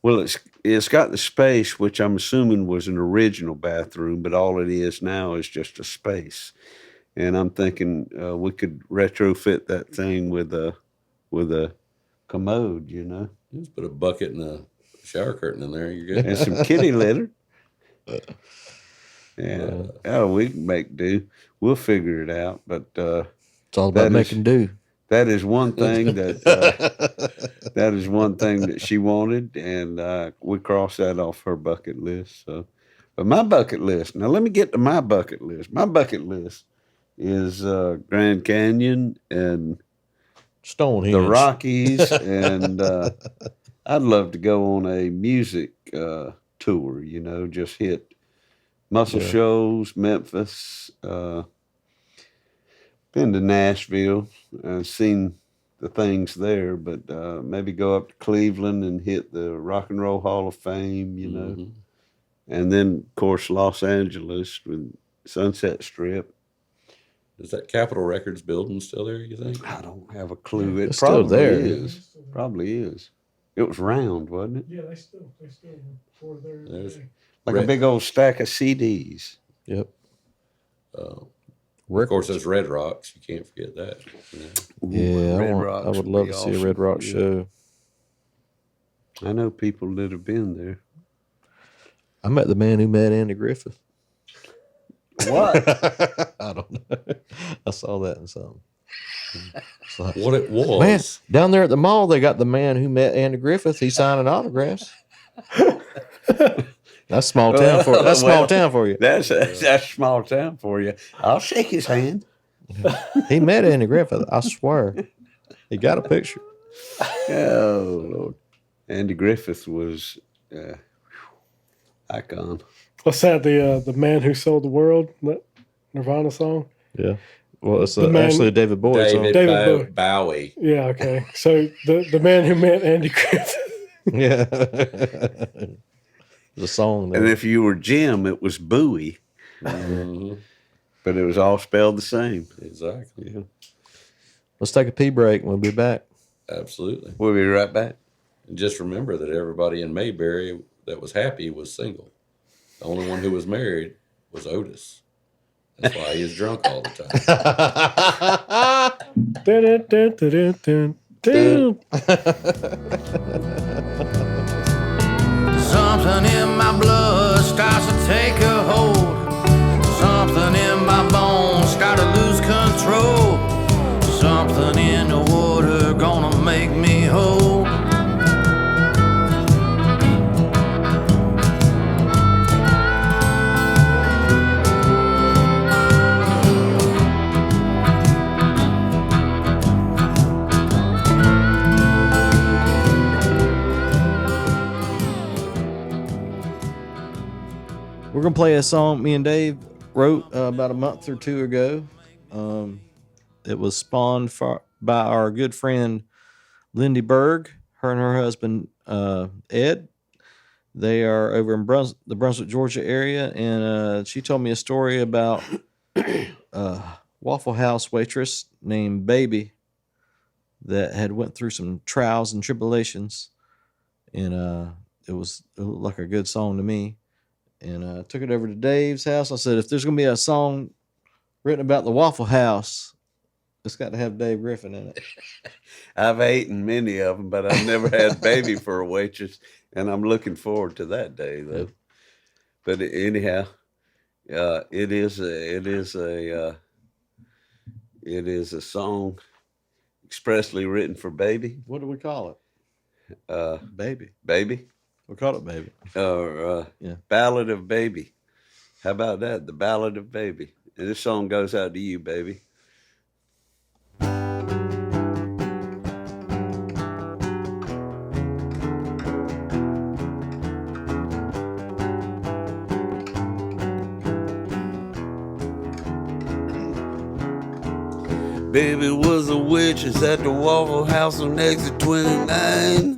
well, it's got the space, which I'm assuming was an original bathroom, but all it is now is just a space. And I'm thinking we could retrofit that thing with a commode, Just put a bucket and a shower curtain in there. You're good. and some kitty litter. Yeah, we can make do. We'll figure it out. But It's all about That is- making do. that is one thing that she wanted, and we crossed that off her bucket list. So, but my bucket list. Now, let me get to my bucket list. My bucket list is Grand Canyon and Stonehenge. the Rockies, and I'd love to go on a music tour. Just hit Muscle Shoals, Memphis. Been to Nashville. Seen the things there, but maybe go up to Cleveland and hit the Rock and Roll Hall of Fame, you know. And then, of course, Los Angeles with Sunset Strip. Is that Capitol Records building still there, you think? I don't have a clue. It It's still probably there. is. Probably is. It was round, wasn't it? Yeah, they still were there. There's- Like a big old stack of CDs. Yep. Of course, there's Red Rocks. You can't forget that. You know? Yeah, Red I Rocks would would love be to see a awesome. Red Rock Yeah. show. I know people that have been there. I met the man who met Andy Griffith. What? I don't know. I saw that in something. It's like, What it was. man, down there at the mall, they got the man who met Andy Griffith. He's signing autographs. That's small town for that's small town for you. That's small town for you. I'll shake his hand. He met Andy Griffith. I swear. He got a picture. Oh Lord, Andy Griffith was icon. What's that? The Man Who Sold the World? That Nirvana song? Yeah. Well, it's The man- actually a David Bowie song. David Bowie. Yeah, okay. So the man who met Andy Griffith. Yeah. There's a song there. And if you were Jim, it was Bowie, Mhm. but it was all spelled the same. Exactly. Yeah. Let's take a pee break and we'll be back. Absolutely. We'll be right back. And just remember that everybody in Mayberry that was happy was single. The only one who was married was Otis. That's why he is drunk all the time. Dun, dun, dun, dun, dun, dun. Something in my blood starts to take a hold. Something in my bones start to lose control. Something in the water gonna make me whole. We're going to play a song me and Dave wrote about a month or two ago. It was spawned by our good friend Lindy Berg, her and her husband Ed. They are over in the Brunswick, Georgia area, and she told me a story about a Waffle House waitress named Baby that had went through some trials and tribulations, and it looked like a good song to me. And I took it over to Dave's house. I said, if there's going to be a song written about the Waffle House, it's got to have Dave Griffin in it. I've eaten many of them, but I've never had Baby for a waitress, and I'm looking forward to that day, though. Yep. But anyhow, it is a song expressly written for Baby. What do we call it? Baby. Baby. We call it Baby. Or Yeah. Ballad of Baby. How about that? The Ballad of Baby. And this song goes out to you, baby. Baby was a waitress at the Waffle House on exit 29.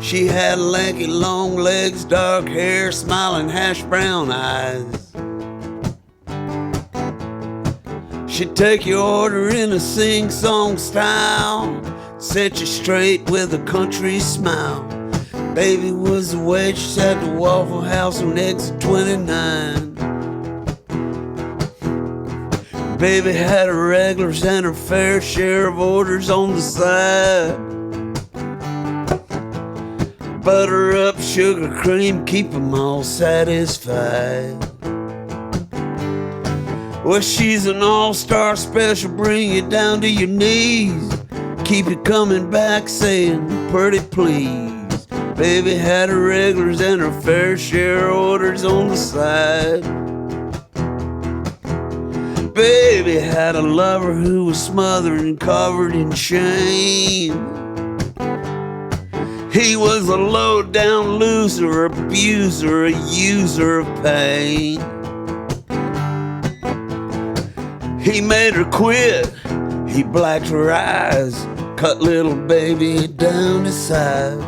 She had lanky long legs, dark hair, smiling hash brown eyes. She'd take your order in a sing-song style, set you straight with a country smile. Baby was a waitress at the Waffle House on exit 29. Baby had her regulars and her fair share of orders on the side. Butter up, sugar cream, keep them all satisfied. Well, she's an all-star special, bring you down to your knees. Keep you coming back saying, pretty please. Baby had her regulars and her fair share of orders on the side. Baby had a lover who was smothered and covered in shame. He was a low-down loser, abuser, a user of pain. He made her quit, He blacked her eyes, cut little baby down to size.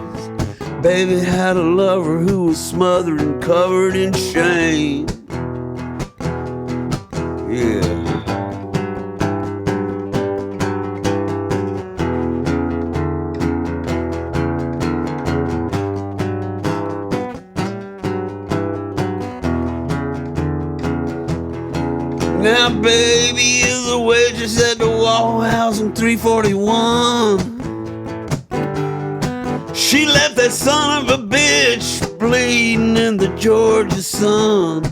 Baby had a lover who was smothered and covered in shame. Yeah. Now baby is a waitress at the Waffle House in 341. She left that son of a bitch bleeding in the Georgia sun.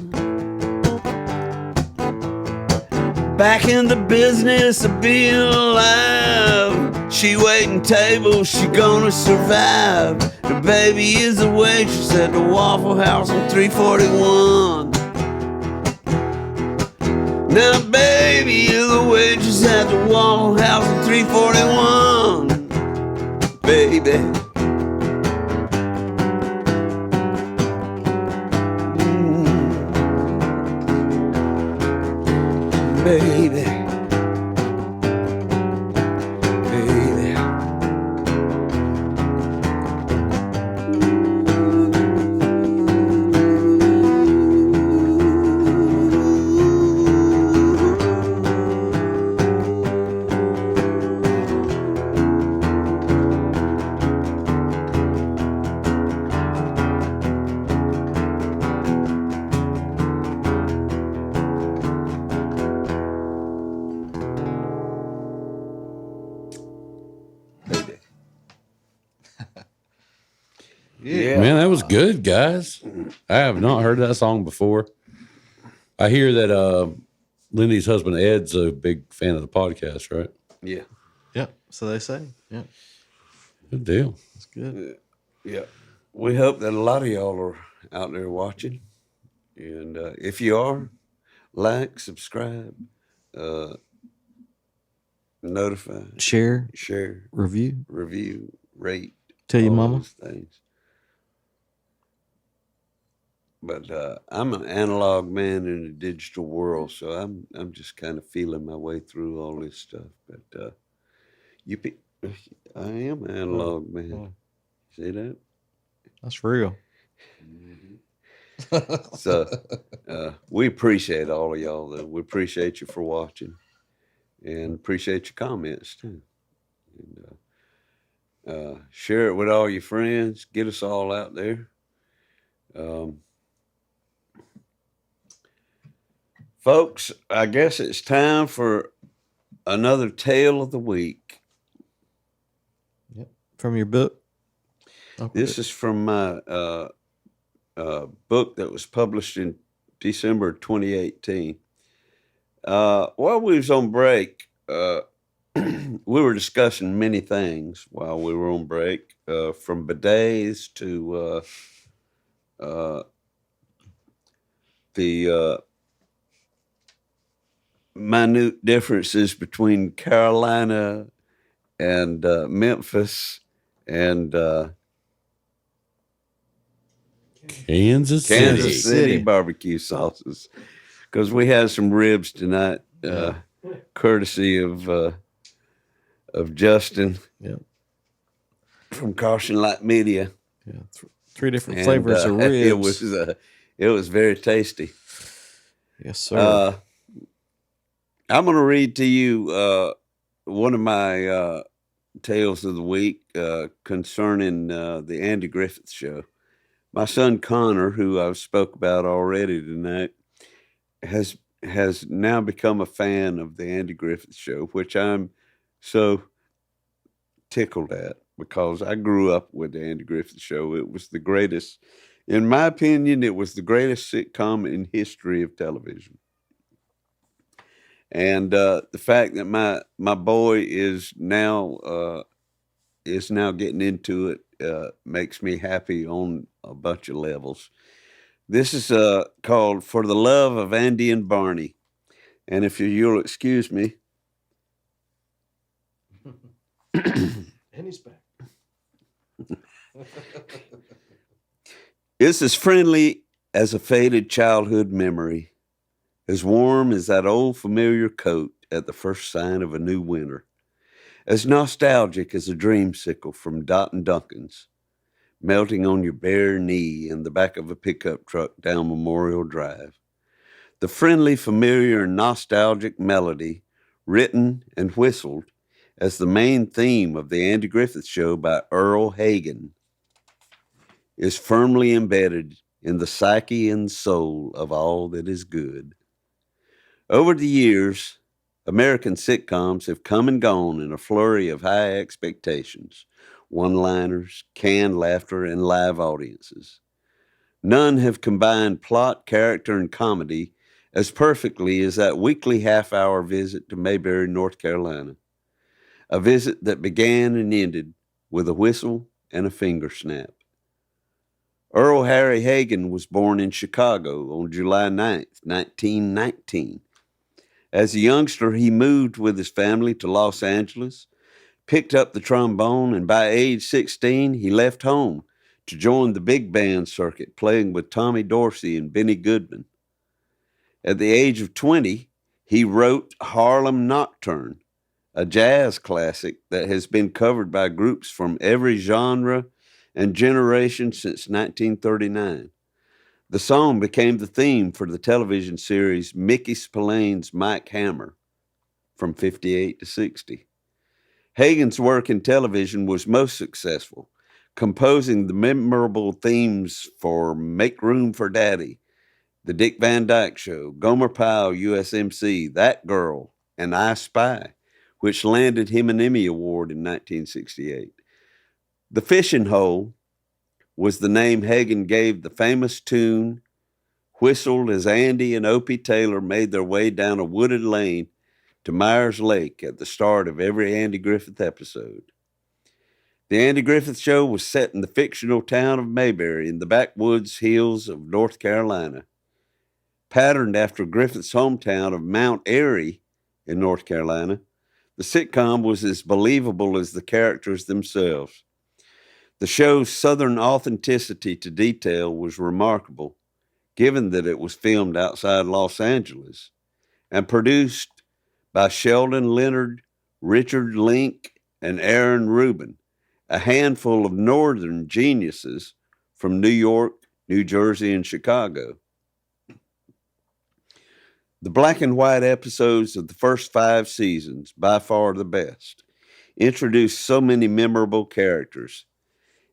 Back in the business of being alive. She waiting tables, she gonna survive. The baby is a waitress at the Waffle House in 341. Now baby is a waitress at the Waffle House in 341. Baby. Baby, baby. Yeah. Man, that was good, guys. I have not heard that song before. I hear that Lindy's husband Ed's a big fan of the podcast, right? Yeah. Yeah. So they say. Yeah. Good deal. That's good. Yeah. We hope that a lot of y'all are out there watching. And if you are, like, subscribe, notify, Share, review, review, rate. tell your all mama. those things. But I'm an analog man in a digital world, so I'm just kind of feeling my way through all this stuff. But I am an analog man. See that? That's real. So we appreciate all of y'all, though. We appreciate you for watching, and appreciate your comments too. And share it with all your friends. Get us all out there. Folks, I guess it's time for another tale of the week. Yep. From your book? This is from my book that was published in December 2018. While we was on break, we were discussing many things while we were on break, from bidets to the minute differences between Carolina and Memphis and Kansas City barbecue sauces, because we had some ribs tonight, courtesy of Justin, from Caution Light Media. Yeah, 3 different flavors of ribs. It was very tasty. Yes, sir. I'm going to read to you one of my tales of the week concerning the Andy Griffith Show. My son Connor, who I've spoke about already tonight, has now become a fan of the Andy Griffith Show, which I'm so tickled at, because I grew up with the Andy Griffith Show. It was the greatest, in my opinion, it was the greatest sitcom in history of television. And the fact that my boy is now getting into it makes me happy on a bunch of levels. This is called "For the Love of Andy and Barney," and if you'll excuse me, Andy's back. It's as friendly as a faded childhood memory, as warm as that old familiar coat at the first sign of a new winter. as nostalgic as a dreamsicle from Dot and Duncan's, melting on your bare knee in the back of a pickup truck down Memorial Drive. The friendly, familiar, and nostalgic melody, written and whistled as the main theme of the Andy Griffith Show by Earl Hagen, is firmly embedded in the psyche and soul of all that is good. Over the years, American sitcoms have come and gone in a flurry of high expectations, one-liners, canned laughter, and live audiences. None have combined plot, character, and comedy as perfectly as that weekly half-hour visit to Mayberry, North Carolina. A visit that began and ended with a whistle and a finger snap. Earl Harry Hagen was born in Chicago on July 9th, 1919. As a youngster, he moved with his family to Los Angeles, picked up the trombone, and by age 16, he left home to join the big band circuit, playing with Tommy Dorsey and Benny Goodman. At the age of 20, he wrote Harlem Nocturne, a jazz classic that has been covered by groups from every genre and generation since 1939. The song became the theme for the television series Mickey Spillane's Mike Hammer from 58 to 60. Hagen's work in television was most successful, composing the memorable themes for Make Room for Daddy, The Dick Van Dyke Show, Gomer Pyle, USMC, That Girl, and I Spy, which landed him an Emmy Award in 1968. The Fishing Hole was the name Hagen gave the famous tune, whistled as Andy and Opie Taylor made their way down a wooded lane to Myers Lake at the start of every Andy Griffith episode. The Andy Griffith Show was set in the fictional town of Mayberry in the backwoods hills of North Carolina. Patterned after Griffith's hometown of Mount Airy in North Carolina, the sitcom was as believable as the characters themselves. The show's southern authenticity to detail was remarkable, given that it was filmed outside Los Angeles and produced by Sheldon Leonard, Richard Link, and Aaron Rubin, a handful of northern geniuses from New York, New Jersey, and Chicago. The black and white episodes of the first 5 seasons, by far the best, introduced so many memorable characters.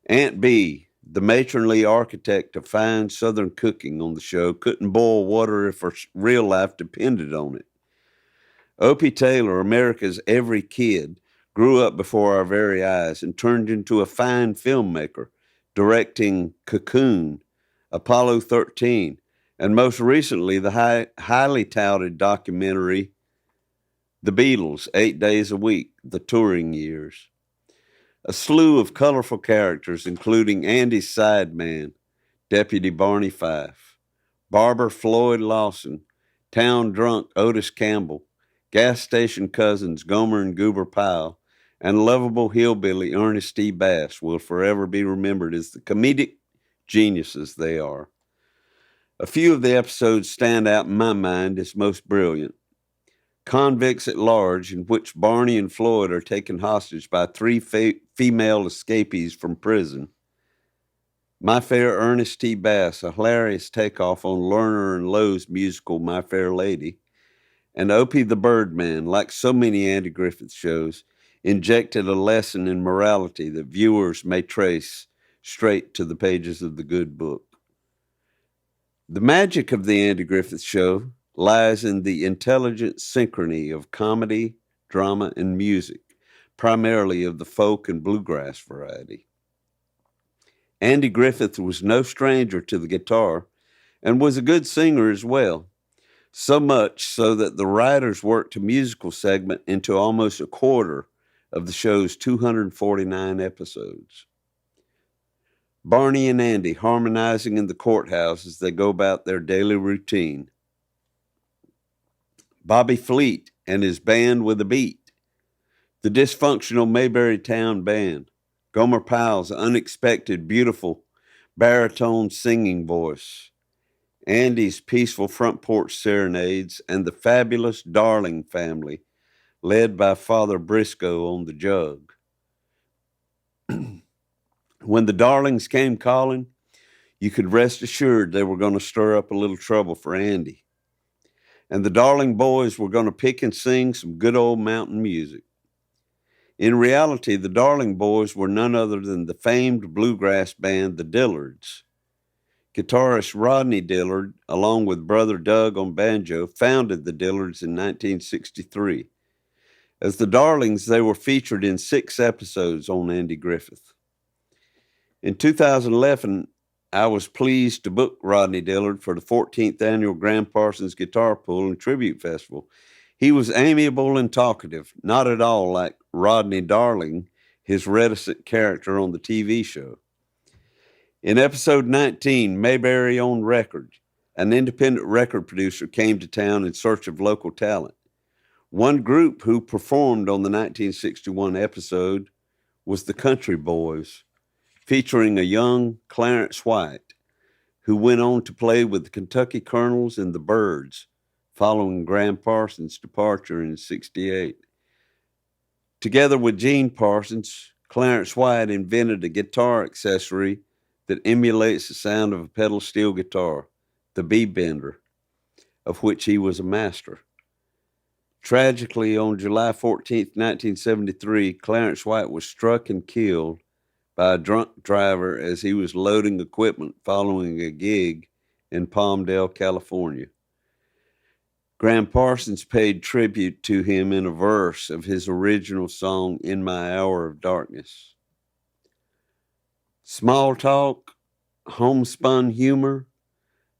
Aunt Bee, the matronly architect of fine Southern cooking on the show, couldn't boil water if her real life depended on it. Opie Taylor, America's every kid, grew up before our very eyes and turned into a fine filmmaker, directing Cocoon, Apollo 13, and most recently the highly touted documentary The Beatles, 8 Days a Week, The Touring Years. A slew of colorful characters, including Andy's sideman, Deputy Barney Fife, barber Floyd Lawson, town drunk Otis Campbell, gas station cousins Gomer and Goober Pyle, and lovable hillbilly Ernest T. Bass will forever be remembered as the comedic geniuses they are. A few of the episodes stand out in my mind as most brilliant. Convicts at Large, in which Barney and Floyd are taken hostage by 3 female escapees from prison. My Fair Ernest T. Bass, a hilarious takeoff on Lerner and Lowe's musical My Fair Lady. And Opie the Birdman, like so many Andy Griffith shows, injected a lesson in morality that viewers may trace straight to the pages of the good book. The magic of the Andy Griffith Show lies in the intelligent synchrony of comedy, drama, and music, primarily of the folk and bluegrass variety. Andy Griffith was no stranger to the guitar and was a good singer as well, so much so that the writers worked a musical segment into almost a quarter of the show's 249 episodes. Barney and Andy harmonizing in the courthouse as they go about their daily routine. Bobby Fleet and his band with a beat. The dysfunctional Mayberry Town Band. Gomer Pyle's unexpected, beautiful baritone singing voice. Andy's peaceful front porch serenades, and the fabulous Darling family, led by Father Briscoe on the jug. When the Darlings came calling, you could rest assured they were going to stir up a little trouble for Andy. And the Darling boys were going to pick and sing some good old mountain music. In reality, the Darling boys were none other than the famed bluegrass band, the Dillards. Guitarist Rodney Dillard, along with brother Doug on banjo, founded the Dillards in 1963. As the Darlings, they were featured in 6 episodes on Andy Griffith. In 2011, I was pleased to book Rodney Dillard for the 14th annual Gram Parsons Guitar Pull and Tribute Festival. He was amiable and talkative, not at all like Rodney Darling, his reticent character on the TV show. In episode 19, Mayberry on Record, an independent record producer came to town in search of local talent. One group who performed on the 1961 episode was the Country Boys, featuring a young Clarence White, who went on to play with the Kentucky Colonels and the Byrds, following Gram Parsons' departure in '68. Together with Gene Parsons, Clarence White invented a guitar accessory that emulates the sound of a pedal steel guitar, the B-Bender, of which he was a master. Tragically, on July 14, 1973, Clarence White was struck and killed by a drunk driver as he was loading equipment following a gig in Palmdale, California. Gram Parsons paid tribute to him in a verse of his original song, In My Hour of Darkness. Small talk, homespun humor,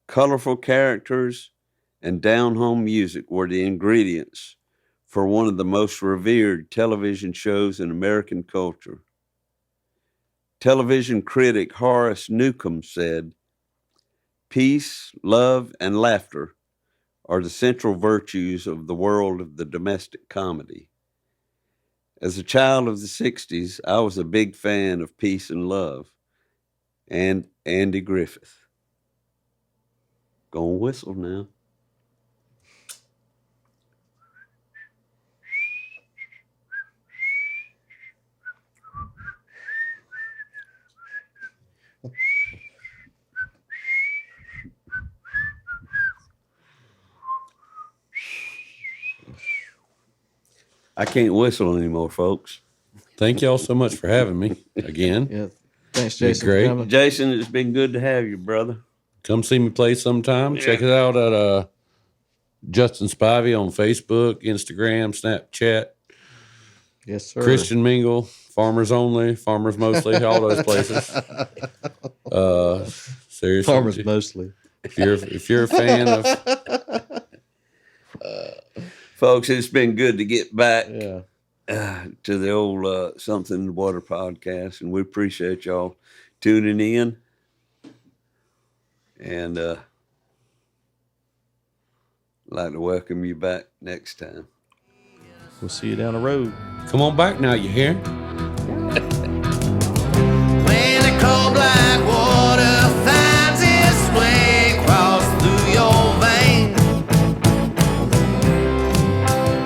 colorful characters, and down-home music were the ingredients for one of the most revered television shows in American culture. Television critic Horace Newcomb said, "Peace, love, and laughter are the central virtues of the world of the domestic comedy." As a child of the 60s, I was a big fan of Peace and Love and Andy Griffith. Gonna whistle now. I can't whistle anymore, folks. Thank y'all so much for having me again. Yeah. Thanks, Jason. Great. For coming. Jason, it's been good to have you, brother. Come see me play sometime. Check it out at Justin Spivey on Facebook, Instagram, Snapchat. Yes, sir. Christian Mingle, Farmers Only, Farmers Mostly, all those places. Seriously, Farmers mostly. If you're a fan of, Folks, it's been good to get back Yeah. to the old Something in the Water podcast, and we appreciate y'all tuning in. And I'd like to welcome you back next time. We'll see you down the road. come on back now, you hear? When the cold black water finds its way across through your veins,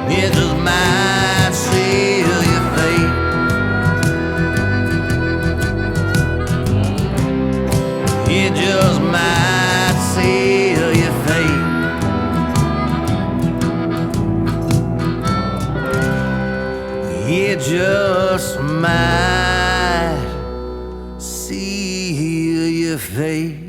it just might seal your fate. It just might seal your fate. It just might seal your fate.